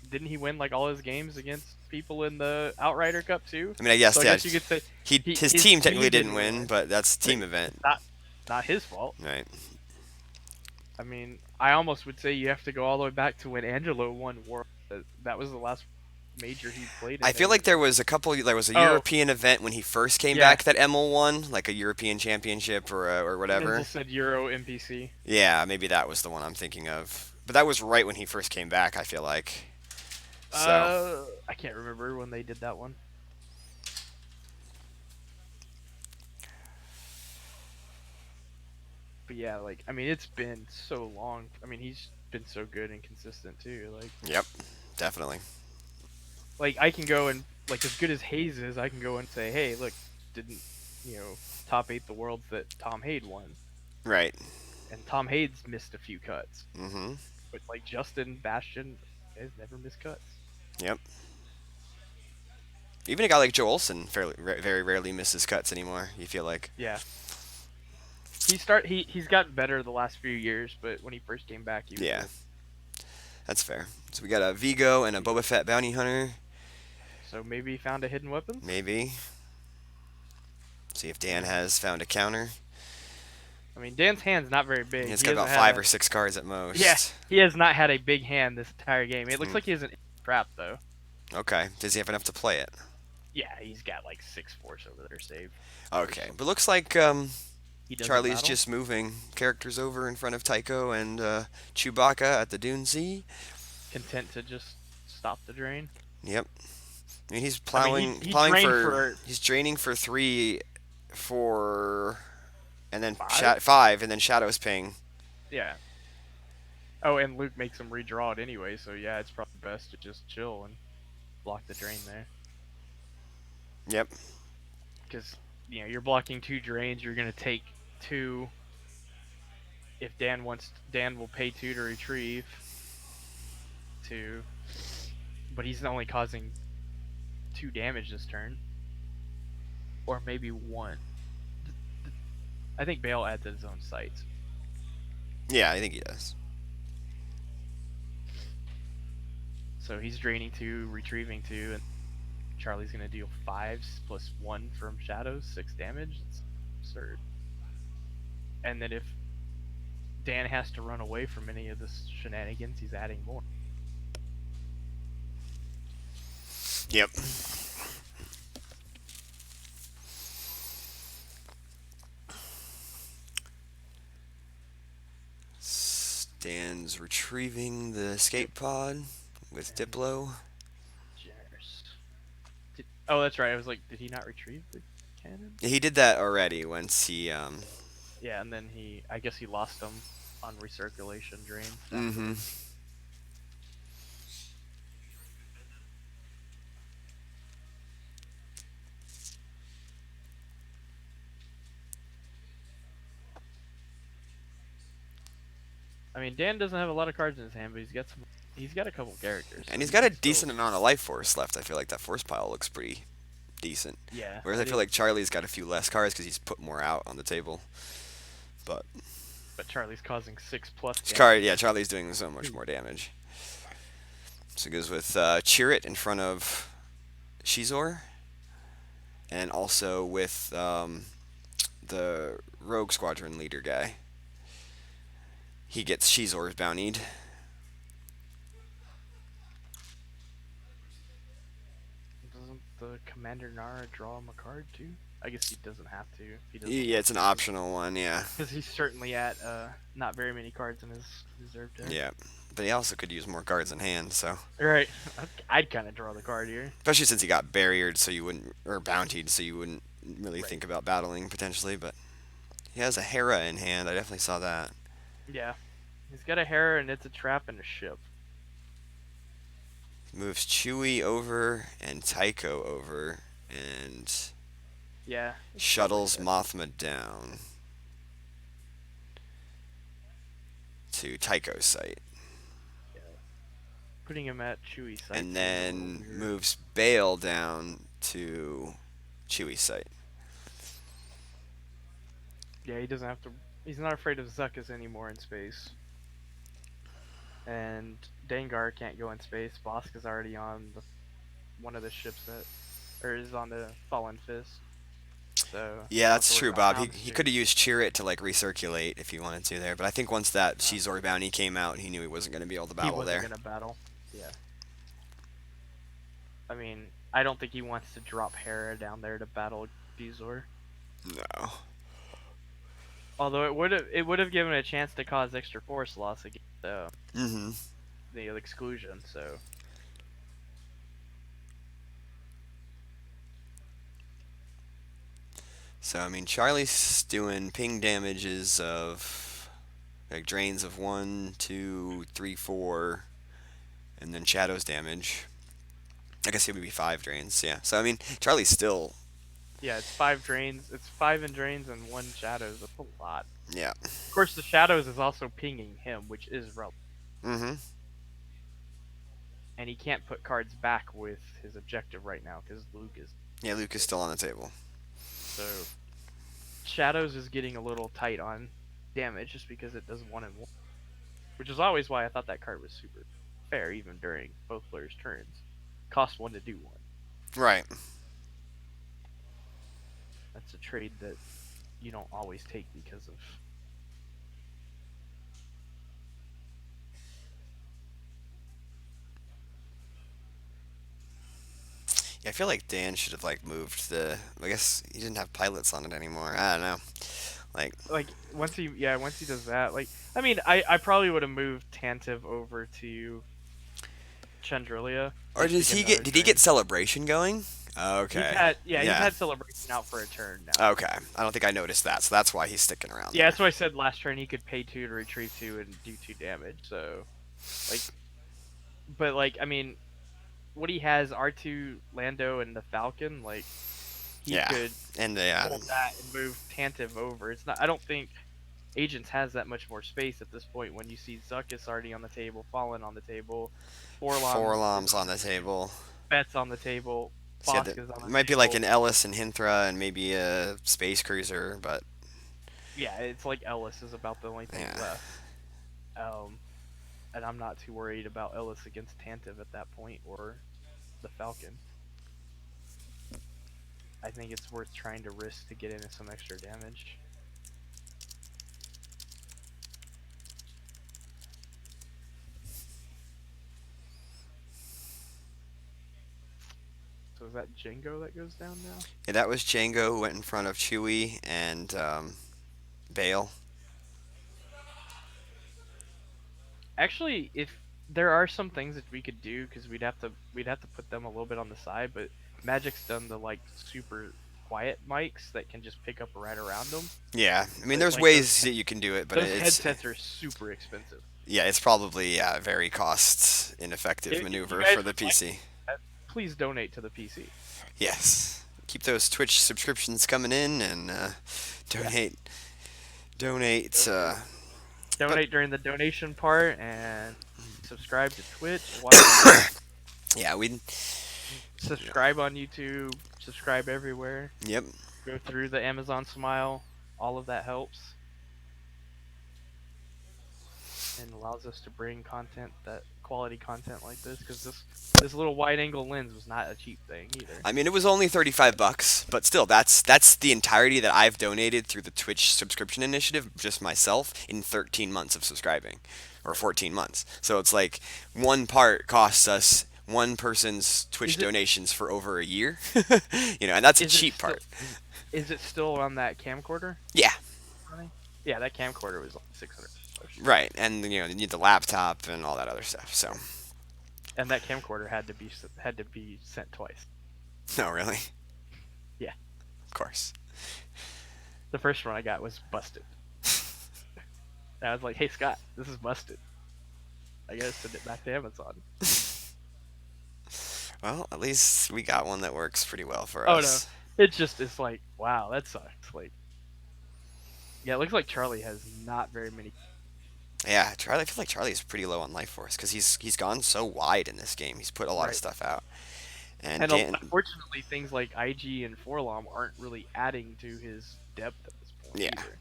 Speaker 2: Didn't he win like all his games against people in the Outrider Cup too?
Speaker 1: I mean, I guess
Speaker 2: So I
Speaker 1: yeah.
Speaker 2: guess you could say
Speaker 1: His
Speaker 2: his
Speaker 1: team technically
Speaker 2: team
Speaker 1: didn't win, but that's a team event.
Speaker 2: not his fault.
Speaker 1: Right.
Speaker 2: I mean, I almost would say you have to go all the way back to when Angelo won World. That was the last major he played in.
Speaker 1: I feel like there was a
Speaker 2: Oh.
Speaker 1: European event when he first came
Speaker 2: Yeah.
Speaker 1: back that Emil won, like a European championship or whatever.
Speaker 2: Menzel said Euro NPC.
Speaker 1: Yeah, maybe that was the one I'm thinking of. But that was right when he first came back, I feel like. So,
Speaker 2: I can't remember when they did that one. But yeah, like I mean, it's been so long. I mean, he's been so good and consistent too.
Speaker 1: Yep, definitely.
Speaker 2: Like I can go and like as good as Hayes is, I can go and say, hey, look, didn't top eight the worlds that Tom Hayes won,
Speaker 1: Right.
Speaker 2: and Tom Hayes missed a few cuts,
Speaker 1: Mm-hmm.
Speaker 2: but like Justin Bastion has never missed cuts.
Speaker 1: Yep. Even a guy like Joe Olson very rarely misses cuts anymore. You feel like.
Speaker 2: Yeah, he's gotten better the last few years, but when he first came back, he was
Speaker 1: Yeah,
Speaker 2: like
Speaker 1: that's fair. So we got a Vigo and a Boba Fett bounty hunter.
Speaker 2: so maybe he found a hidden weapons.
Speaker 1: Maybe. See if
Speaker 2: I
Speaker 1: Dan
Speaker 2: mean,
Speaker 1: has found a counter.
Speaker 2: Dan's hand's not very big.
Speaker 1: He's
Speaker 2: He
Speaker 1: got
Speaker 2: hasn't
Speaker 1: about
Speaker 2: had
Speaker 1: five
Speaker 2: a
Speaker 1: or six cards at
Speaker 2: yeah.
Speaker 1: most.
Speaker 2: He has not had a big hand this entire game. It looks
Speaker 1: Hmm.
Speaker 2: like he has an trap though.
Speaker 1: Okay. Does he have enough to play it?
Speaker 2: Yeah, he's got like 6 force over there saved. Or
Speaker 1: Okay.
Speaker 2: something.
Speaker 1: But looks like
Speaker 2: He doesn't
Speaker 1: Charlie's
Speaker 2: battle.
Speaker 1: just moving characters over in front of Tycho and Chewbacca at the Dune Sea.
Speaker 2: Content to just stop the drain.
Speaker 1: Yep. I mean, he's
Speaker 2: I mean, he drained for
Speaker 1: he's draining for 3, 4, and then
Speaker 2: 5.
Speaker 1: 5, and then Shadow's ping.
Speaker 2: Yeah. Oh, and Luke makes him redraw it anyway, so yeah, it's probably best to just chill and block the drain there.
Speaker 1: Yep.
Speaker 2: Because you're blocking 2 drains. You're gonna take 2. If Dan will pay 2 to retrieve 2, but he's only causing 2 damage this turn, or maybe 1. I think Bale adds his own sights.
Speaker 1: Yeah, I think he does.
Speaker 2: So he's draining 2, retrieving 2, and Charlie's gonna deal 5s plus 1 from shadows, 6 damage. It's absurd. And then if Dan has to run away from any of this shenanigans, he's adding more.
Speaker 1: Yep. Dan's retrieving the escape pod with Diplo.
Speaker 2: Generous. Oh, that's right. I was like, did he not retrieve the cannon?
Speaker 1: Yeah, he did that already once he
Speaker 2: Yeah, and then I guess he lost them on recirculation drains.
Speaker 1: Mm-hmm.
Speaker 2: I mean, Dan doesn't have a lot of cards in his hand, but he's got some. He's got a couple characters,
Speaker 1: And
Speaker 2: so
Speaker 1: he's
Speaker 2: he
Speaker 1: got a
Speaker 2: can still.
Speaker 1: decent amount of life force left. I feel like that force pile looks pretty decent.
Speaker 2: Yeah.
Speaker 1: Whereas I feel like Charlie's got a few less cards because he's put more out on the table. But
Speaker 2: Charlie's causing 6+ damage.
Speaker 1: Charlie's doing so much more damage. So it goes with Chirrut in front of Shizor, and also with the Rogue Squadron leader guy. He gets Shizor's bountied.
Speaker 2: Doesn't the Commander Nara draw him a card too? I guess he doesn't have to. If he doesn't.
Speaker 1: Yeah, it's an optional one, yeah.
Speaker 2: Because he's certainly at not very many cards in his reserve deck.
Speaker 1: Yeah. But he also could use more cards in hand, so.
Speaker 2: Right. I'd kind of draw the card here.
Speaker 1: Especially since he got barriered, so you wouldn't, or bountied, so you wouldn't really
Speaker 2: Right.
Speaker 1: think about battling potentially. But he has a Hera in hand. I definitely saw that.
Speaker 2: Yeah. He's got a Hera and it's a trap and a ship.
Speaker 1: Moves Chewie over and Tycho over, and
Speaker 2: Yeah.
Speaker 1: shuttles Mothma down to Tycho's site,
Speaker 2: Putting him at Chewie's site.
Speaker 1: and then moves Bale down to Chewie's site.
Speaker 2: Yeah, he doesn't have to. He's not afraid of Zuckuss anymore in space. And Dengar can't go in space. Bosk is already on one of the ships or is on the Fallen Fist. So
Speaker 1: Yeah, that's true, Bob. He
Speaker 2: He
Speaker 1: could have used Chirrut to like recirculate if he wanted to there, but I think once that Shizor bounty came out, he knew he wasn't going to be able to battle
Speaker 2: he wasn't
Speaker 1: there.
Speaker 2: gonna battle. Yeah. I mean, I don't think he wants to drop Hera down there to battle Bezor.
Speaker 1: No.
Speaker 2: Although it would have given a chance to cause extra force loss against
Speaker 1: Mm-hmm.
Speaker 2: the exclusion. So
Speaker 1: So I mean, Charlie's doing ping damages of like drains of one, two, three, four, and then shadows damage. I guess it would be five drains. Yeah. So I mean, Charlie's still.
Speaker 2: Yeah, it's 5 drains. It's 5 in drains and 1 shadows. That's a lot.
Speaker 1: Yeah.
Speaker 2: Of course, the shadows is also pinging him, which is relevant.
Speaker 1: Mm-hmm.
Speaker 2: And he can't put cards back with his objective right now because Luke is.
Speaker 1: Yeah, Luke is still on the table.
Speaker 2: So shadows is getting a little tight on damage just because it does 1 and 1, which is always why I thought that card was super fair, even during both players' turns. Cost 1 to do 1.
Speaker 1: Right.
Speaker 2: That's a trade that you don't always take because of.
Speaker 1: Yeah, I feel like Dan should have like moved the. I guess he didn't have pilots on it anymore. I don't know. Like,
Speaker 2: Like once he does that, like I mean I probably would have moved Tantive over to Chandrilia
Speaker 1: or
Speaker 2: just to
Speaker 1: does
Speaker 2: get
Speaker 1: he
Speaker 2: another
Speaker 1: get? Did he
Speaker 2: drain.
Speaker 1: get celebration going?
Speaker 2: He's
Speaker 1: Okay.
Speaker 2: had he's
Speaker 1: Yeah.
Speaker 2: had celebration out for a turn now.
Speaker 1: Okay. I don't think I noticed that, so that's why he's sticking around
Speaker 2: Yeah,
Speaker 1: there.
Speaker 2: that's why I said last turn he could pay 2 to retrieve 2 and do 2 damage. So like, but like I mean, what he has R2, Lando, and the Falcon, like he
Speaker 1: Yeah.
Speaker 2: could
Speaker 1: And the
Speaker 2: hold that and move Tantive over. It's not. I don't think Agents has that much more space at this point when you see Zuckus already on the table, Fallen on the table, Forlom is
Speaker 1: Forlom's
Speaker 2: on
Speaker 1: on the
Speaker 2: the table,
Speaker 1: table.
Speaker 2: Bet's on the table,
Speaker 1: So yeah,
Speaker 2: Bosk is on
Speaker 1: it
Speaker 2: the
Speaker 1: might be like
Speaker 2: table.
Speaker 1: an Ellis and Hinthra and maybe a space cruiser, but
Speaker 2: Yeah, it's like Ellis is about the only thing
Speaker 1: yeah.
Speaker 2: left. Um, and I'm not too worried about Ellis against Tantive at that point or the Falcon. I think it's worth trying to risk to get into some extra damage. So is that Django that goes down now?
Speaker 1: Yeah, that was Django who went in front of Chewie and Bale.
Speaker 2: Actually, if there are some things that we could do, because we'd have to put them a little bit on the side, but Magic's done the like super quiet mics that can just pick up right around them.
Speaker 1: Yeah, I mean,
Speaker 2: But
Speaker 1: there's
Speaker 2: like
Speaker 1: ways that you can do it, but
Speaker 2: those
Speaker 1: it's
Speaker 2: headsets are super expensive.
Speaker 1: yeah, it's probably yeah, very cost ineffective
Speaker 2: If you
Speaker 1: maneuver
Speaker 2: guys
Speaker 1: for the
Speaker 2: would like
Speaker 1: PC.
Speaker 2: that, please donate to the PC.
Speaker 1: Yes, keep those Twitch subscriptions coming in and
Speaker 2: Yeah,
Speaker 1: donate, donate.
Speaker 2: donate.
Speaker 1: But
Speaker 2: Donate during the donation part and subscribe to Twitch. Watch on
Speaker 1: yeah, we.
Speaker 2: subscribe on YouTube. Subscribe everywhere.
Speaker 1: Yep.
Speaker 2: Go through the Amazon Smile. All of that helps and allows us to bring content that quality content like this because this little wide angle lens was not a cheap thing either.
Speaker 1: I mean, it was only $35, but still, that's the entirety that I've donated through the Twitch subscription initiative, just myself, in 13 months of subscribing, or 14 months. So it's like one part costs us one person's Twitch
Speaker 2: Is it
Speaker 1: donations for over a year, and that's a
Speaker 2: is it
Speaker 1: cheap
Speaker 2: still
Speaker 1: part.
Speaker 2: is it still on that camcorder
Speaker 1: Yeah,
Speaker 2: running? Yeah, that camcorder was like $600.
Speaker 1: right, and you need the laptop and all that other stuff. So,
Speaker 2: And that camcorder had to be sent twice.
Speaker 1: no, really,
Speaker 2: Yeah,
Speaker 1: of course.
Speaker 2: the first one I got was busted. And I was like, "Hey Scott, this is busted. I gotta send it back to Amazon."
Speaker 1: Well, at least we got one that works pretty well for
Speaker 2: Oh no,
Speaker 1: us.
Speaker 2: it's like wow, that sucks. Like yeah, it looks like Charlie has not very many.
Speaker 1: Yeah, Charlie. I feel like Charlie's pretty low on life force because he's gone so wide in this game. He's put a lot of
Speaker 2: Right.
Speaker 1: stuff out, and
Speaker 2: And
Speaker 1: Dan.
Speaker 2: unfortunately, things like IG and Forlom aren't really adding to his depth at this point
Speaker 1: Yeah,
Speaker 2: either.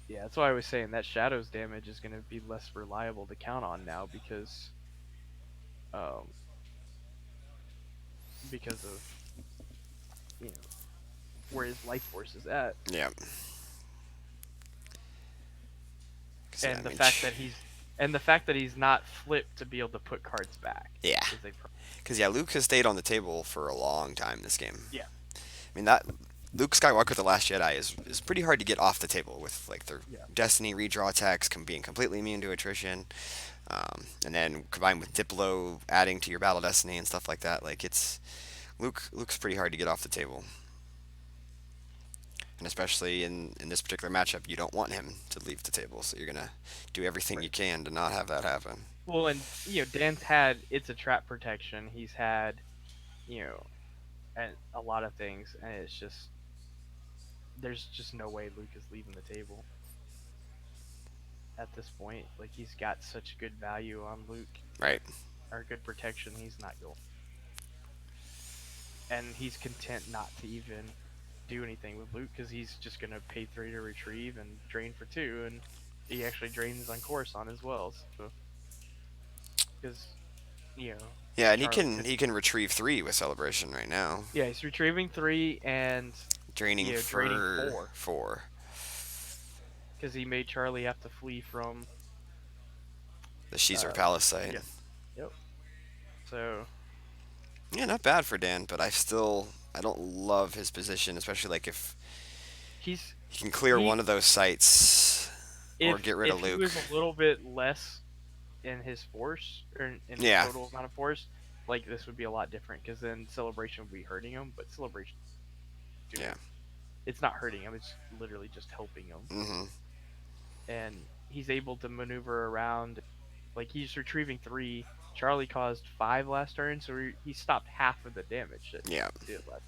Speaker 2: Yeah, that's why I was saying that Shadow's damage is going to be less reliable to count on now um, because of you know where his life force is at,
Speaker 1: yeah. 'Cause, yeah, I
Speaker 2: and the
Speaker 1: mean,
Speaker 2: fact that he's not flipped to be able to put cards back
Speaker 1: yeah,
Speaker 2: is a pro-
Speaker 1: because yeah, Luke has stayed on the table for a long time this game.
Speaker 2: yeah.
Speaker 1: I mean that Luke Skywalker, the Last Jedi, is pretty hard to get off the table with like their
Speaker 2: Yeah.
Speaker 1: Destiny redraw attacks, being completely immune to attrition, and then combined with Diplo adding to your Battle Destiny and stuff like that. Like it's Luke's pretty hard to get off the table, and especially in this particular matchup, you don't want him to leave the table. So you're gonna do everything you
Speaker 2: Right.
Speaker 1: can to not have that happen.
Speaker 2: Well, and Dan's had it's a trap protection. He's had you know and a lot of things, and it's just there's just no way Luke is leaving the table at this point. Like he's got such good value on Luke
Speaker 1: Right.
Speaker 2: or good protection. He's not going, and he's content not to even do anything with Luke because he's just gonna pay 3 to retrieve and drain for 2, and he actually drains on Coruscant as well. So because
Speaker 1: Yeah, and he
Speaker 2: Charlie
Speaker 1: can
Speaker 2: could.
Speaker 1: he can retrieve 3 with celebration right now,
Speaker 2: Yeah, he's retrieving 3 and
Speaker 1: draining
Speaker 2: draining
Speaker 1: for
Speaker 2: 4
Speaker 1: 4.
Speaker 2: because he made Charlie have to flee from.
Speaker 1: The Caesar
Speaker 2: Uh,
Speaker 1: Palace site.
Speaker 2: yeah. Yep. So
Speaker 1: Yeah, not bad for Dan, but I don't love his position, especially like if
Speaker 2: he's
Speaker 1: he can clear
Speaker 2: he
Speaker 1: one of those sites or get rid of
Speaker 2: if he
Speaker 1: Luke.
Speaker 2: was a little bit less in his force or in his
Speaker 1: Yeah,
Speaker 2: total amount of force, like this would be a lot different because then celebration would be hurting him, but celebration
Speaker 1: yeah.
Speaker 2: doing it's not hurting him; it's literally just helping him,
Speaker 1: Mhm.
Speaker 2: and he's able to maneuver around. Like he's retrieving 3. Charlie caused 5 last turn, so he stopped half of the damage that
Speaker 1: Yeah.
Speaker 2: he did last.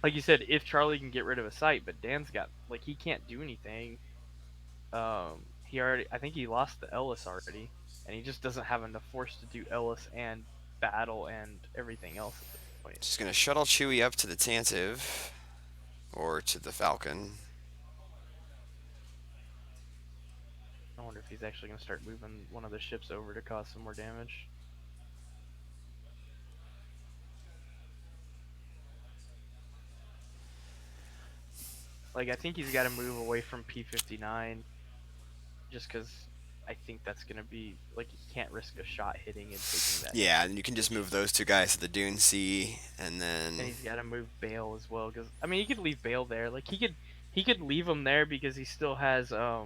Speaker 2: Like you said, if Charlie can get rid of a site, but Dan's got like he can't do anything. He already I think he lost the Ellis already, and he just doesn't have enough force to do Ellis and battle and everything else at this point.
Speaker 1: Just gonna shuttle Chewie up to the Tantive or to the Falcon.
Speaker 2: I wonder if he's actually gonna start moving one of the ships over to cause some more damage. Like I think he's got to move away from P-59 just because I think that's gonna be like he can't risk a shot hitting and taking that
Speaker 1: Yeah, and you can just
Speaker 2: damage.
Speaker 1: move those 2 guys to the Dune Sea, and
Speaker 2: And
Speaker 1: then
Speaker 2: he's got to move Bale as well because I mean he could leave Bale there. Like he could leave him there because he still has uh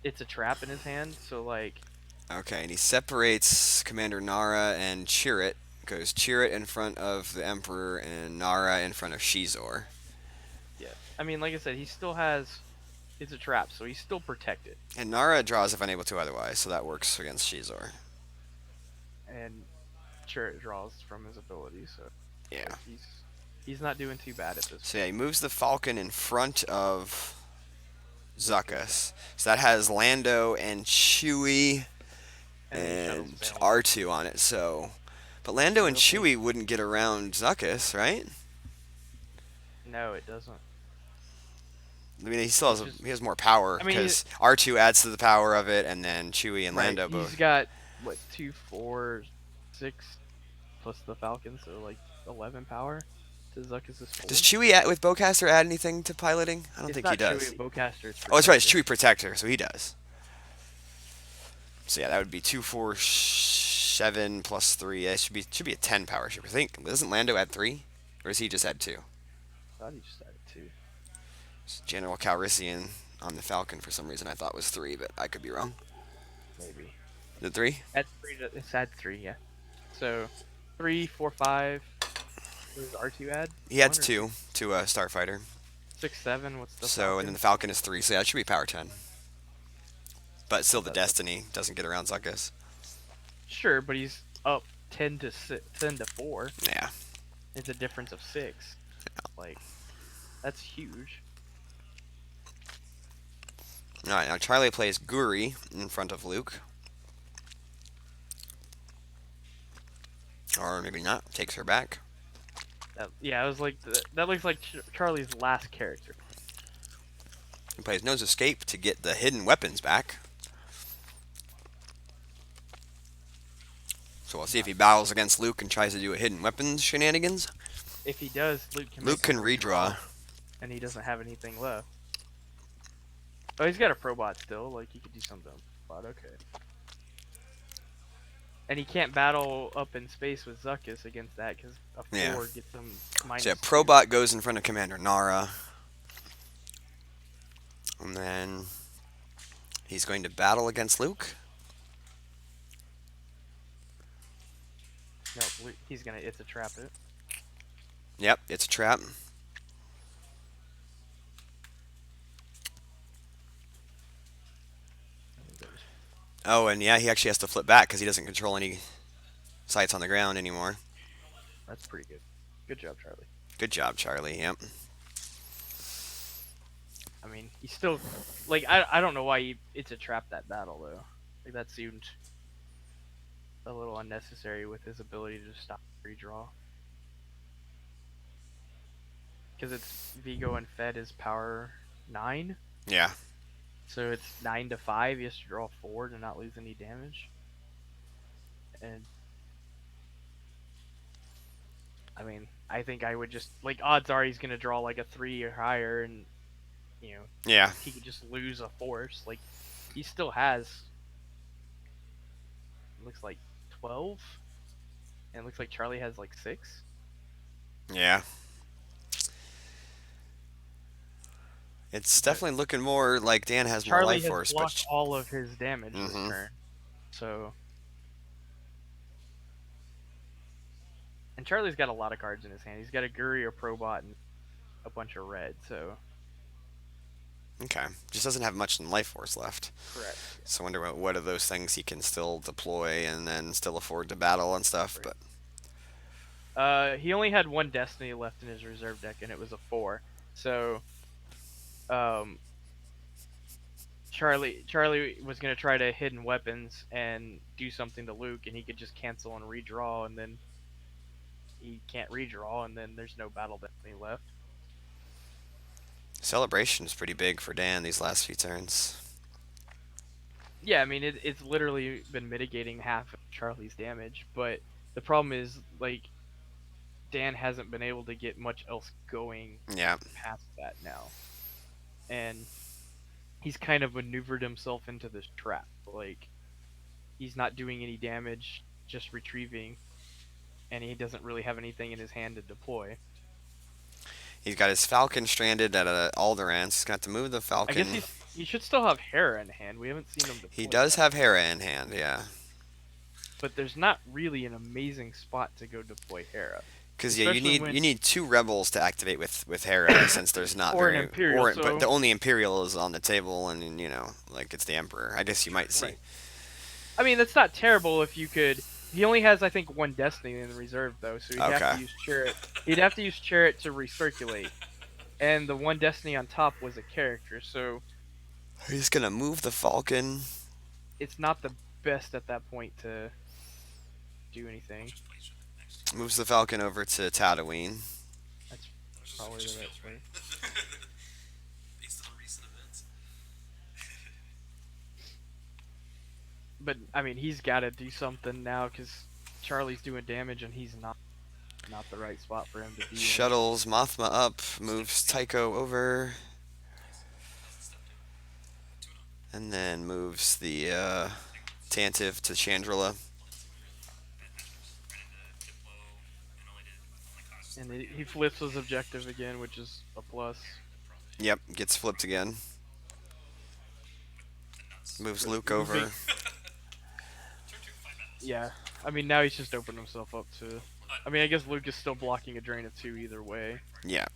Speaker 2: it's a trap in his hand. So like
Speaker 1: okay, and he separates Commander Nara and Chirrut. Goes Chirrut in front of the Emperor and Nara in front of Shizor.
Speaker 2: yeah, I mean like I said, he still has it's a trap, so he's still protected.
Speaker 1: And Nara draws if unable to otherwise, so that works against Shizor.
Speaker 2: And sure it draws from his ability, so
Speaker 1: Yeah.
Speaker 2: like he's not doing too bad at this
Speaker 1: So yeah,
Speaker 2: point.
Speaker 1: he moves the Falcon in front of
Speaker 2: Zuckuss,
Speaker 1: Zuckuss. So that has Lando and Chewie
Speaker 2: and then he shuttles
Speaker 1: and
Speaker 2: Bale.
Speaker 1: R2 on it. So, but Lando and
Speaker 2: It'll take
Speaker 1: Chewie wouldn't get around Zuckuss, right?
Speaker 2: no, it doesn't.
Speaker 1: I mean, he still
Speaker 2: It
Speaker 1: has
Speaker 2: just
Speaker 1: he has more power
Speaker 2: I mean
Speaker 1: because R2 adds to the power of it, and then Chewie and
Speaker 2: right,
Speaker 1: Lando
Speaker 2: he's
Speaker 1: both.
Speaker 2: got what 2, 4, 6 plus the Falcon, so like 11 power to Zuckuss's
Speaker 1: Does
Speaker 2: 4.
Speaker 1: Chewie with Bowcaster add anything to piloting? I don't
Speaker 2: It's
Speaker 1: think he
Speaker 2: not Chewie
Speaker 1: does.
Speaker 2: Bowcaster, it's
Speaker 1: Oh, that's right. It's
Speaker 2: Protector.
Speaker 1: Chewie Protector, so he does. So yeah, that would be 2, 4, 7 plus 3. That should be a 10 power ship. I think doesn't Lando add 3, or does he just add 2?
Speaker 2: I thought he just added 2.
Speaker 1: General Calrissian on the Falcon for some reason I thought was 3, but I could be wrong.
Speaker 2: Maybe.
Speaker 1: Is it 3?
Speaker 2: Add 3 to, it's add 3, yeah. So 3, 4, 5. What does R2 add?
Speaker 1: He adds
Speaker 2: 1 or
Speaker 1: 2 to a Starfighter.
Speaker 2: 6, 7? What's the
Speaker 1: So and then
Speaker 2: Falcon?
Speaker 1: the Falcon is 3, so yeah, it should be power 10. But still,
Speaker 2: Oh,
Speaker 1: the
Speaker 2: that's a,
Speaker 1: Destiny doesn't get around Zuckuss.
Speaker 2: sure, but he's up 10 to 4.
Speaker 1: Yeah.
Speaker 2: It's a difference of 6. Like that's huge.
Speaker 1: All right, now Charlie plays Guri in front of Luke, or maybe not. Takes her back.
Speaker 2: Yeah, I was like that looks like Charlie's last character.
Speaker 1: He plays Nose Escape to get the hidden weapons back. So we'll see if he battles against Luke and tries to do a hidden weapons shenanigans.
Speaker 2: If he does, Luke can
Speaker 1: Luke
Speaker 2: make a
Speaker 1: can redraw.
Speaker 2: and he doesn't have anything left. Oh, he's got a probot still. Like he could do something. But okay. And he can't battle up in space with Zuckuss against that because a 4
Speaker 1: Yeah.
Speaker 2: gets him
Speaker 1: So yeah,
Speaker 2: -2.
Speaker 1: Probot goes in front of Commander Nara. And then he's going to battle against Luke.
Speaker 2: Nope, he's gonna it's a trap it.
Speaker 1: Yep, it's a trap.
Speaker 2: There's
Speaker 1: Oh, and yeah, he actually has to flip back because he doesn't control any sights on the ground anymore.
Speaker 2: That's pretty good. Good job, Charlie.
Speaker 1: Good job, Charlie. Yep.
Speaker 2: I mean, he's still like I don't know why it's a trap that battle though. Like that seemed a little unnecessary with his ability to stop redraw. Because it's Vigo and Fed is power 9,
Speaker 1: Yeah.
Speaker 2: so it's 9 to 5. He has to draw 4 to not lose any damage. And I mean, I think I would just like odds are he's gonna draw like a 3 or higher, and you know
Speaker 1: Yeah.
Speaker 2: he could just lose a force. Like he still has looks like 12, and it looks like Charlie has like 6.
Speaker 1: Yeah. It's
Speaker 2: But
Speaker 1: definitely looking more like Dan has more life
Speaker 2: Charlie has
Speaker 1: force, but
Speaker 2: blocked all of his damage this
Speaker 1: mm-hmm.
Speaker 2: turn. So and Charlie's got a lot of cards in his hand. He's got a Guri, a Probot, and a bunch of red. So
Speaker 1: Okay. Just doesn't have much life force left.
Speaker 2: correct. Yeah.
Speaker 1: So I wonder what are those things he can still deploy and then still afford to battle and stuff.
Speaker 2: Right.
Speaker 1: But
Speaker 2: He only had one Destiny left in his reserve deck, and it was a 4. So, um, Charlie was gonna try to hidden weapons and do something to Luke, and he could just cancel and redraw, and then he can't redraw, and then there's no battle Destiny left.
Speaker 1: celebration is pretty big for Dan these last few turns.
Speaker 2: Yeah, I mean it's literally been mitigating half of Charlie's damage, but the problem is like Dan hasn't been able to get much else going
Speaker 1: Yeah.
Speaker 2: past that now, and he's kind of maneuvered himself into this trap. Like he's not doing any damage, just retrieving, and he doesn't really have anything in his hand to deploy.
Speaker 1: He's got his Falcon stranded at Alderaan. He's got to move the
Speaker 2: I guess
Speaker 1: Falcon.
Speaker 2: he should still have Hera in hand. We haven't seen him
Speaker 1: He
Speaker 2: deploy
Speaker 1: does
Speaker 2: that,
Speaker 1: have Hera in hand, yeah.
Speaker 2: but there's not really an amazing spot to go deploy Hera,
Speaker 1: Because yeah,
Speaker 2: especially
Speaker 1: you
Speaker 2: when
Speaker 1: need two rebels to activate with Hera since there's not
Speaker 2: or an
Speaker 1: very
Speaker 2: Imperial.
Speaker 1: or but
Speaker 2: So
Speaker 1: the only Imperial is on the table and like it's the Emperor. I guess you might see.
Speaker 2: right. I mean, that's not terrible if you could. He only has, I think, one Destiny in the reserve though, so he'd have
Speaker 1: Okay.
Speaker 2: to use Chariot. He'd have to use Chariot to recirculate, and the one Destiny on top was a character, so
Speaker 1: He's gonna move the Falcon.
Speaker 2: it's not the best at that point to do anything.
Speaker 1: Moves the Falcon over to Tatooine.
Speaker 2: That's
Speaker 3: That just,
Speaker 2: probably the
Speaker 3: just
Speaker 2: right
Speaker 3: feels
Speaker 2: play.
Speaker 3: right. Based on recent events.
Speaker 2: But I mean, he's got to do something now because Charlie's doing damage and he's not the right spot for him to be in.
Speaker 1: Shuttles Mothma up. Moves Tycho over. And then moves the Tantive to Chandrila.
Speaker 2: And he flips his objective again, which is a plus.
Speaker 1: Yep, gets flipped again. Moves Luke
Speaker 2: Moving-
Speaker 1: over.
Speaker 2: Yeah, I mean now he's just opened himself up to. I mean, I guess Luke is still blocking a drain of 2 either way,
Speaker 1: Yeah.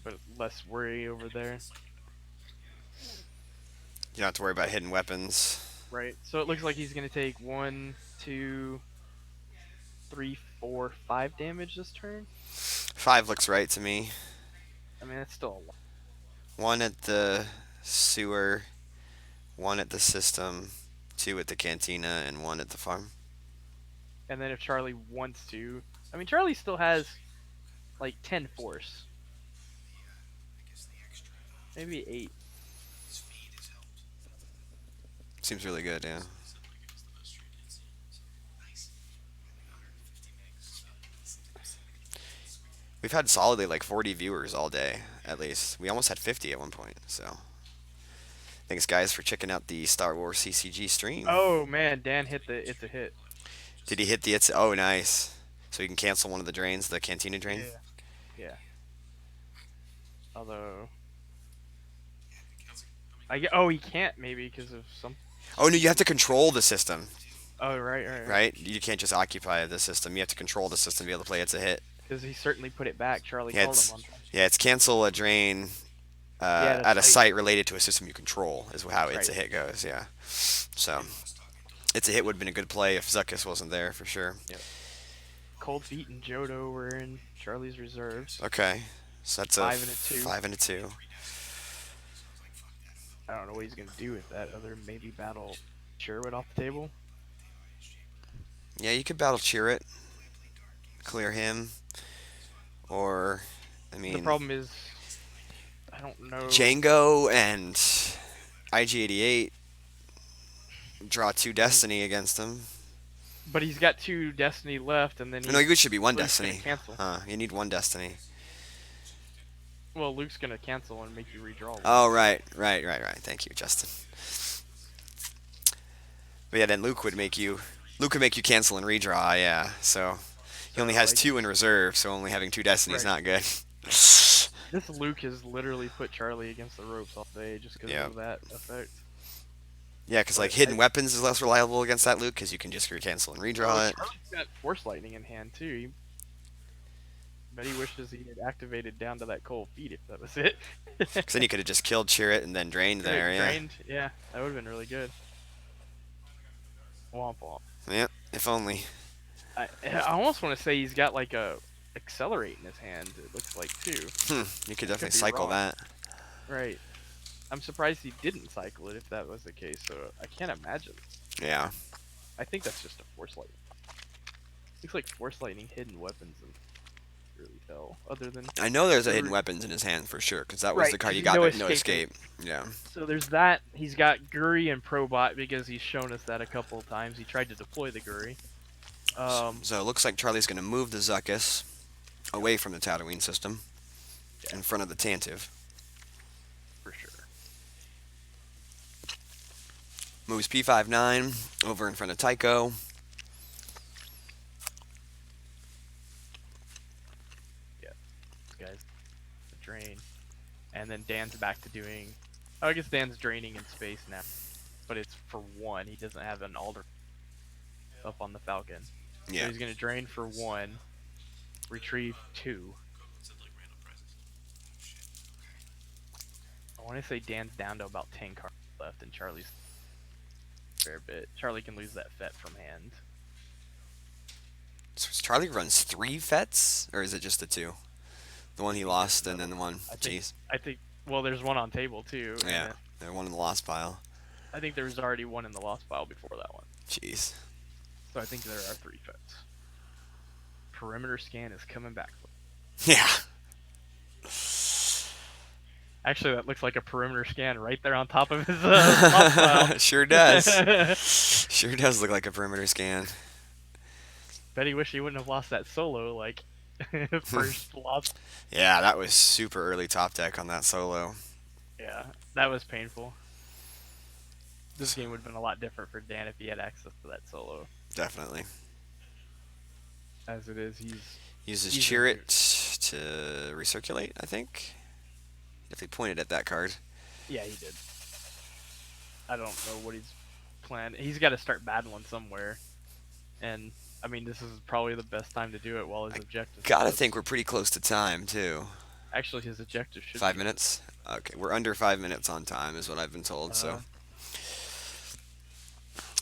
Speaker 2: but less worry over there.
Speaker 1: You don't have to worry about hidden weapons.
Speaker 2: Right. So it looks like he's gonna take 1, 2, 3, 4, 5 damage this turn.
Speaker 1: 5 looks right to me.
Speaker 2: I mean, that's still a lot.
Speaker 1: 1 at the sewer, 1 at the system, 2 at the cantina, and 1 at the farm.
Speaker 2: And then if Charlie wants to, I mean, Charlie still has like 10 force, maybe 8.
Speaker 1: Seems really good, yeah. We've had solidly like 40 viewers all day, at least. We almost had 50 at one point, so. Thanks, guys, for checking out the Star Wars CCG stream.
Speaker 2: Oh man, Dan hit the it's a hit.
Speaker 1: Did he hit the it's? Oh, nice. So you can cancel one of the drains, the cantina drain?
Speaker 2: Yeah. Although, oh, he can't maybe because of some.
Speaker 1: Oh, no, you have to control the system.
Speaker 2: Oh, right.
Speaker 1: right? You can't just occupy the system. You have to control the system to be able to play it's a hit.
Speaker 2: Because he certainly put it back. Charlie
Speaker 1: Yeah,
Speaker 2: called him
Speaker 1: it's
Speaker 2: on.
Speaker 1: yeah, it's cancel a drain
Speaker 2: Yeah, at a
Speaker 1: at a
Speaker 2: site.
Speaker 1: site related to a system you control is how it's a
Speaker 2: Right.
Speaker 1: hit goes. Yeah, so it's a hit would have been a good play if Zuckus wasn't there for sure.
Speaker 2: Yep. Cold Feet and Johto were in Charlie's reserves.
Speaker 1: Okay, so that's a
Speaker 2: 5 and a 2.
Speaker 1: 5 and a 2.
Speaker 2: I don't know what he's gonna do with that. Other than maybe battle Sherwood off the table.
Speaker 1: Yeah, you could battle cheer it, clear him, or I
Speaker 2: The
Speaker 1: mean
Speaker 2: problem is, I don't know.
Speaker 1: Django and IG88 draw two
Speaker 2: Mm,
Speaker 1: Destiny against him.
Speaker 2: But he's got 2 Destiny left, and then
Speaker 1: No, you should be one
Speaker 2: Luke's gonna
Speaker 1: Destiny.
Speaker 2: cancel.
Speaker 1: You need one Destiny.
Speaker 2: Well, Luke's gonna cancel and make you redraw one.
Speaker 1: Oh, right. Thank you, Justin. But yeah, then Luke would make you cancel and redraw. Yeah, so he only
Speaker 2: So
Speaker 1: has
Speaker 2: like,
Speaker 1: two in reserve, so only having two Destiny is
Speaker 2: right.
Speaker 1: not good.
Speaker 2: This Luke has literally put Charlie against the ropes all day just because
Speaker 1: Yeah,
Speaker 2: of that effect.
Speaker 1: yeah, because like
Speaker 2: But
Speaker 1: hidden weapons is less reliable against that Luke because you can just cancel and
Speaker 2: oh,
Speaker 1: redraw it.
Speaker 2: Charlie's got Force Lightning in hand too. But he wishes he had activated down to that cold feet if that was it.
Speaker 1: Because then you could have just killed Chirrut and then drained there. Yeah,
Speaker 2: Drained, yeah, that would have been really good. Womp womp.
Speaker 1: yeah. If only.
Speaker 2: I almost want to say he's got like a accelerate in his hand. It looks like too.
Speaker 1: You could
Speaker 2: I
Speaker 1: definitely
Speaker 2: could be
Speaker 1: cycle
Speaker 2: wrong.
Speaker 1: that.
Speaker 2: Right. I'm surprised he didn't cycle it if that was the case. So I can't imagine.
Speaker 1: Yeah.
Speaker 2: I think that's just a force lightning. Looks like force lightning hidden weapons and really tell. Other than
Speaker 1: I know there's a hidden weapons in his hand for sure because that was
Speaker 2: right,
Speaker 1: the card
Speaker 2: 'cause
Speaker 1: you
Speaker 2: he's
Speaker 1: got.
Speaker 2: no
Speaker 1: No
Speaker 2: escaping.
Speaker 1: escape. Yeah.
Speaker 2: So there's that. He's got Guri and Probot because he's shown us that a couple of times. He tried to deploy the Guri.
Speaker 1: So it looks like Charlie's going to move the Zuckus away from the Tatooine system
Speaker 2: Yeah,
Speaker 1: in front of the Tantive.
Speaker 2: for sure.
Speaker 1: Moves P59 over in front of Tycho.
Speaker 2: Yeah, this guy's the drain. And then Dan's back to doing. Oh, I guess Dan's draining in space now, but it's for 1. He doesn't have an alder up on the Falcon. So
Speaker 1: Yeah.
Speaker 2: he's gonna drain for 1, retrieve 2. I want to say Dan's down to about 10 cards left, and Charlie's a fair bit. Charlie can lose that Fet from hand.
Speaker 1: So Charlie runs 3 Fets, or is it just the 2? The one he lost and then the one. Jeez.
Speaker 2: I think. Well, there's one on table too.
Speaker 1: Yeah. There's one in the lost pile.
Speaker 2: I think there was already one in the lost pile before that one.
Speaker 1: Jeez.
Speaker 2: So I think there are 3 Fets. Perimeter scan is coming back.
Speaker 1: Yeah.
Speaker 2: Actually, that looks like a perimeter scan right there on top of his lost pile.
Speaker 1: Sure does. Sure does look like a perimeter scan.
Speaker 2: Bet he wish he wouldn't have lost that solo like first lost.
Speaker 1: Yeah, that was super early top deck on that solo.
Speaker 2: Yeah, that was painful. This game would have been a lot different for Dan if he had access to that solo.
Speaker 1: Definitely.
Speaker 2: As it is, he's
Speaker 1: Uses
Speaker 2: he's
Speaker 1: Chirrut to recirculate, I think. If he pointed at that card.
Speaker 2: yeah, he did. I don't know what he's planned. He's got to start battling somewhere, and I mean, this is probably the best time to do it while his objective.
Speaker 1: Gotta think we're pretty close to time, too.
Speaker 2: Actually, his objective should
Speaker 1: 5
Speaker 2: be
Speaker 1: minutes? Okay, we're under 5 minutes on time, is what I've been told, so.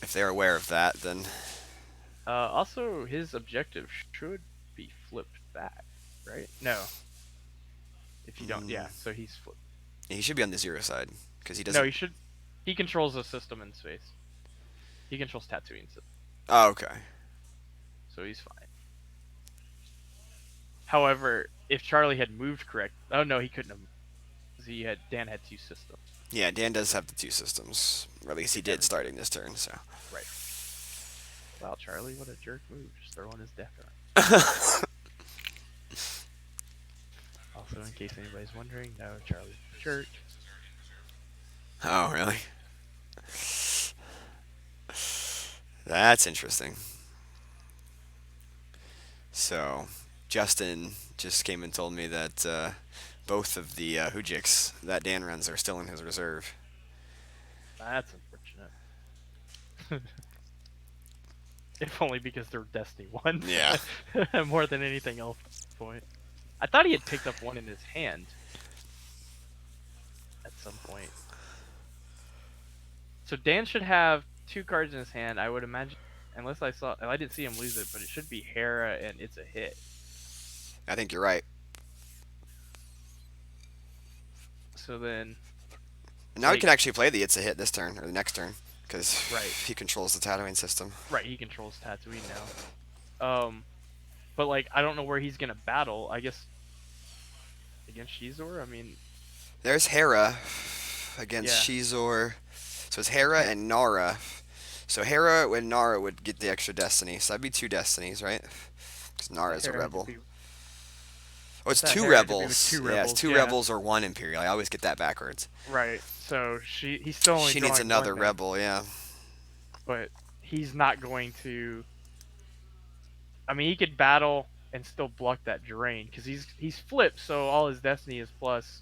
Speaker 1: If they're aware of that, then.
Speaker 2: Also, his objective should be flipped back, right? No. If you don't, yeah. So he's flipped.
Speaker 1: He should be on the 0 side, because he doesn't.
Speaker 2: No, he should. He controls the system in space. He controls Tatooine system,
Speaker 1: Oh, okay.
Speaker 2: so he's fine. However, if Charlie had moved correct, oh no, he couldn't have. 'Cause Dan had 2 systems.
Speaker 1: Yeah, Dan does have the 2 systems. Or at least he did starting this turn, so.
Speaker 2: Right. Wow, Charlie, what a jerk move! Just throwing his deck around. Also, in case anybody's wondering, no, Charlie's a jerk.
Speaker 1: Oh, really? That's interesting. So, Justin just came and told me that both of the Hujiks that Dan runs are still in his reserve.
Speaker 2: That's unfortunate. if only because they're Destiny ones
Speaker 1: Yeah.
Speaker 2: more than anything else at this point. I thought he had picked up one in his hand at some point. So Dan should have 2 cards in his hand, I would imagine, unless I didn't see him lose it, but it should be Hera and It's a Hit.
Speaker 1: I think you're right.
Speaker 2: So then,
Speaker 1: Now he
Speaker 2: like,
Speaker 1: can actually play the It's a Hit this turn, or the next turn, because
Speaker 2: right,
Speaker 1: he controls the Tatooine system.
Speaker 2: right, he controls Tatooine now. But like, I don't know where he's gonna battle. I guess against Shizor. I mean,
Speaker 1: There's Hera against
Speaker 2: yeah,
Speaker 1: Shizor. So it's Hera and Nara. So Hera and Nara would get the extra destiny. So that'd be 2 destinies, right? Because Nara's a
Speaker 2: Hera had to
Speaker 1: rebel.
Speaker 2: be.
Speaker 1: Oh, it's
Speaker 2: That
Speaker 1: 2
Speaker 2: Hera had to be with
Speaker 1: rebels.
Speaker 2: 2
Speaker 1: Yeah, it's
Speaker 2: rebels.
Speaker 1: 2
Speaker 2: Yeah,
Speaker 1: rebels or 1 Imperial. I always get that backwards.
Speaker 2: right. So he's still only
Speaker 1: She needs
Speaker 2: drawing
Speaker 1: another
Speaker 2: 1 then,
Speaker 1: rebel, yeah.
Speaker 2: but he's not going to. I mean, he could battle and still block that drain because he's flipped, so all his destiny is plus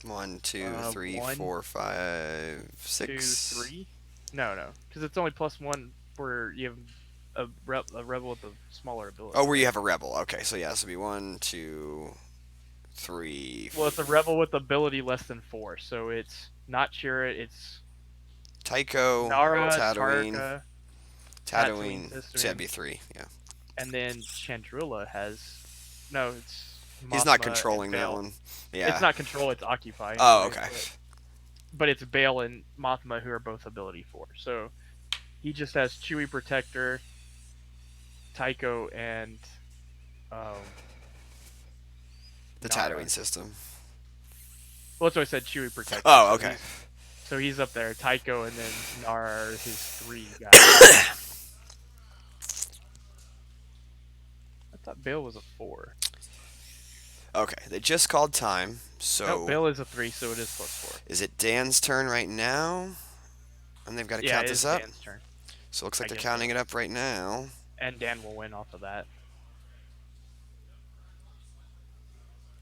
Speaker 1: 1, 2, 3,
Speaker 2: one,
Speaker 1: 4, 5,
Speaker 2: 2,
Speaker 1: 6.
Speaker 2: 3. No, because it's only +1 for you have a rebel with a smaller ability.
Speaker 1: Oh, where you
Speaker 2: Right?
Speaker 1: have a rebel. Okay, so yeah, this would be 1, 2, 3.
Speaker 2: Well, it's a rebel with ability less than 4, so it's not Chirrut, it's
Speaker 1: Tycho,
Speaker 2: Nara,
Speaker 1: Tatooine,
Speaker 2: Tarka, Tatooine
Speaker 1: Tatooine. So that'd
Speaker 2: system,
Speaker 1: be 3, yeah.
Speaker 2: and then Chandrila has no. It's
Speaker 1: He's not
Speaker 2: Mothma and
Speaker 1: controlling that
Speaker 2: Bail.
Speaker 1: one.
Speaker 2: It's
Speaker 1: Yeah.
Speaker 2: not control; it's occupy.
Speaker 1: Oh,
Speaker 2: Anyways,
Speaker 1: okay.
Speaker 2: but it's Bail and Mothma who are both ability 4. So he just has Chewie Protector, Tycho, and um,
Speaker 1: The
Speaker 2: Nara.
Speaker 1: Tatooine system.
Speaker 2: Well, that's what I said, Chewie Protector.
Speaker 1: Oh,
Speaker 2: So
Speaker 1: okay.
Speaker 2: he's up there. Tycho and then Nara are his 3 guys. I thought Bail was a 4.
Speaker 1: Okay, they just called time.
Speaker 2: No,
Speaker 1: So
Speaker 2: Bail is a 3, so it is +4.
Speaker 1: is it Dan's turn right now? And they've got to
Speaker 2: Yeah,
Speaker 1: count
Speaker 2: it
Speaker 1: this
Speaker 2: is
Speaker 1: up.
Speaker 2: Dan's turn.
Speaker 1: So it looks
Speaker 2: I
Speaker 1: like they're
Speaker 2: guess
Speaker 1: counting
Speaker 2: so.
Speaker 1: it up right now.
Speaker 2: And Dan will win off of that.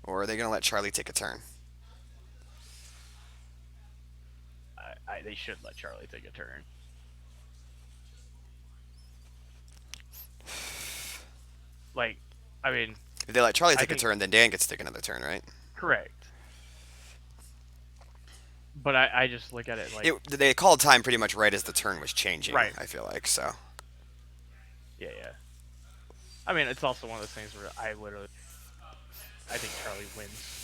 Speaker 1: Or are they going to let Charlie take a turn?
Speaker 2: They should let Charlie take a turn. Like, I mean,
Speaker 1: If they let Charlie
Speaker 2: I
Speaker 1: take a
Speaker 2: think
Speaker 1: turn, then Dan gets to take another turn, right?
Speaker 2: correct. But I just look at it like
Speaker 1: They called time pretty much right as the turn was changing,
Speaker 2: right.
Speaker 1: I feel like, so.
Speaker 2: Yeah. I mean, it's also one of those things where I think Charlie wins.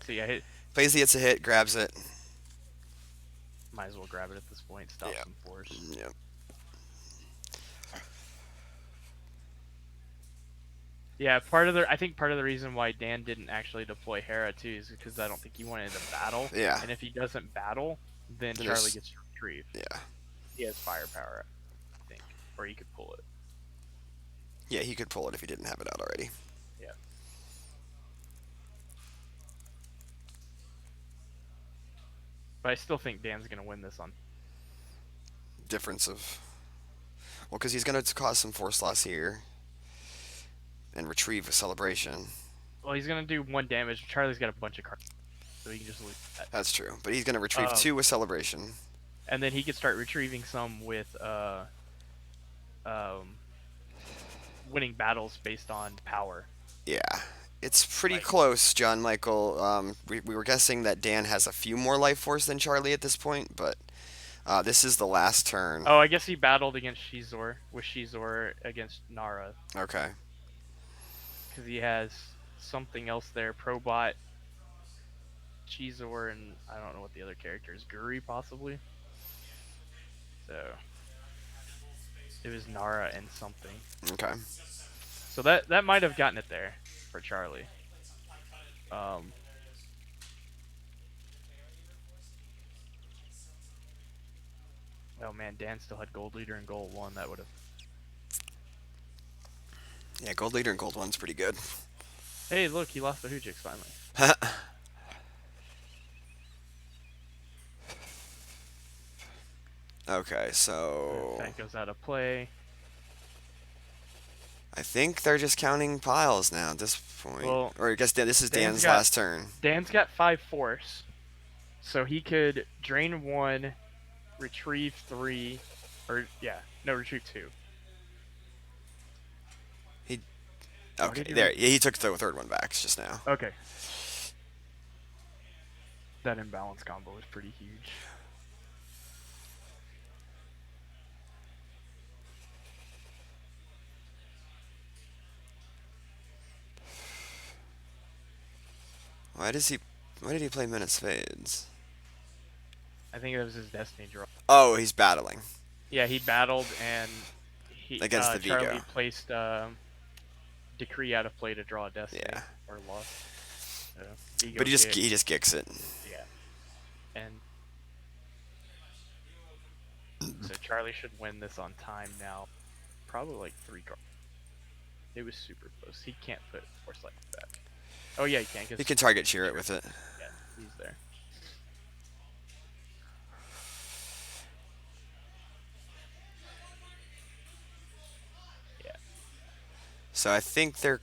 Speaker 2: So yeah,
Speaker 1: Plays the It's a Hit, grabs it.
Speaker 2: might as well grab it at this point. Stop
Speaker 1: Yeah.
Speaker 2: some force.
Speaker 1: Yep.
Speaker 2: Yeah, I think part of the reason why Dan didn't actually deploy Hera too is because I don't think he wanted to battle.
Speaker 1: Yeah.
Speaker 2: And if he doesn't battle, then
Speaker 1: Then
Speaker 2: Charlie
Speaker 1: there's-
Speaker 2: gets to retrieve.
Speaker 1: Yeah.
Speaker 2: He has firepower, I think, or he could pull it.
Speaker 1: Yeah, he could pull it if he didn't have it out already.
Speaker 2: Yeah. But I still think Dan's gonna win this on.
Speaker 1: Difference of. Well, because he's going to cause some force loss here. And retrieve a celebration.
Speaker 2: Well, he's gonna do 1 damage. Charlie's got a bunch of cards, so he can just lose that.
Speaker 1: That's true. But he's going to retrieve 2 with celebration.
Speaker 2: And then he could start retrieving some with um, winning battles based on power.
Speaker 1: Yeah. It's pretty
Speaker 2: Like-
Speaker 1: close, John Michael. We were guessing that Dan has a few more life force than Charlie at this point, but this is the last turn.
Speaker 2: Oh, I guess he battled against Shizor with Shizor against Nara
Speaker 1: Okay.
Speaker 2: because he has something else there. Probot, Shizor, and I don't know what the other character is. Guri possibly. So it was Nara and something.
Speaker 1: Okay.
Speaker 2: So that might have gotten it there for Charlie. Oh man, Dan still had Gold Leader and Gold 1. That would have.
Speaker 1: Yeah, Gold Leader and Gold 1's pretty good.
Speaker 2: Hey, look, he lost the Hoojix finally.
Speaker 1: Okay, so
Speaker 2: That goes out of play.
Speaker 1: I think they're just counting piles now at this point.
Speaker 2: Well,
Speaker 1: Or I guess this is
Speaker 2: Dan's
Speaker 1: Dan's
Speaker 2: got-
Speaker 1: last turn.
Speaker 2: Dan's got 5 force. So he could drain 1, retrieve 3, or yeah, no, retrieve 2.
Speaker 1: He
Speaker 2: What
Speaker 1: okay
Speaker 2: did he
Speaker 1: there. Yeah, he took the third one back just now.
Speaker 2: Okay. That imbalance combo is pretty huge.
Speaker 1: Why does he? Why did he play Men of Spades?
Speaker 2: I think it was his destiny draw.
Speaker 1: Oh, he's battling
Speaker 2: Yeah, he battled and
Speaker 1: against the
Speaker 2: Charlie
Speaker 1: Vigo.
Speaker 2: placed decree out of play to draw a destiny
Speaker 1: Yeah,
Speaker 2: or lost.
Speaker 1: but
Speaker 2: Vigo
Speaker 1: he just
Speaker 2: kick.
Speaker 1: he just kicks it.
Speaker 2: Yeah, and so Charlie should win this on time now. Probably like 3 cards. It was super close. He can't put force like that. Oh yeah, he can.
Speaker 1: He
Speaker 2: Cause
Speaker 1: can target cheer it with it.
Speaker 2: yeah, he's there. Yeah,
Speaker 1: So I think they're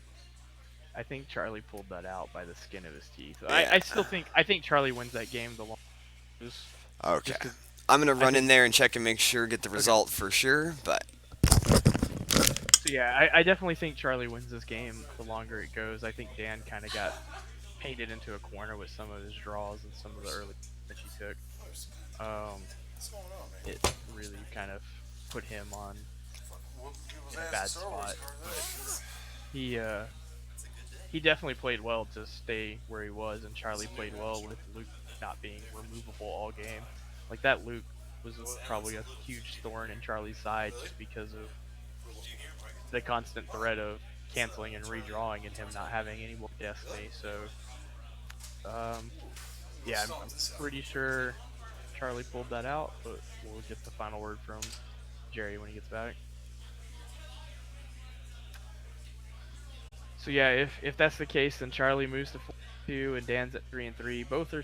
Speaker 2: I think Charlie pulled that out by the skin of his teeth.
Speaker 1: yeah.
Speaker 2: I think Charlie wins that game. The long lose.
Speaker 1: Okay.
Speaker 2: Just 'cause
Speaker 1: I'm gonna
Speaker 2: I
Speaker 1: run in
Speaker 2: think
Speaker 1: there and check and make sure, get the
Speaker 2: okay.
Speaker 1: result for sure. But
Speaker 2: So yeah, I definitely think Charlie wins this game the longer it goes. I think Dan kind of got painted into a corner with some of his draws and some of the early that he took.
Speaker 3: What's going on, man?
Speaker 2: It really kind of put him on
Speaker 3: We'll
Speaker 2: in a
Speaker 3: ask
Speaker 2: bad
Speaker 3: the Star Wars
Speaker 2: spot.
Speaker 3: card
Speaker 2: But he definitely played well to stay where he was, and Charlie played well with Luke not being removable all game. Like that Luke was probably a huge thorn in Charlie's side just because of the constant threat of canceling and redrawing and him not having any more destiny. So, yeah, I'm pretty sure Charlie pulled that out, but we'll get the final word from Jerry when he gets back. So yeah, if that's the case, then Charlie moves to 4-2 and Dan's at 3-3. Both are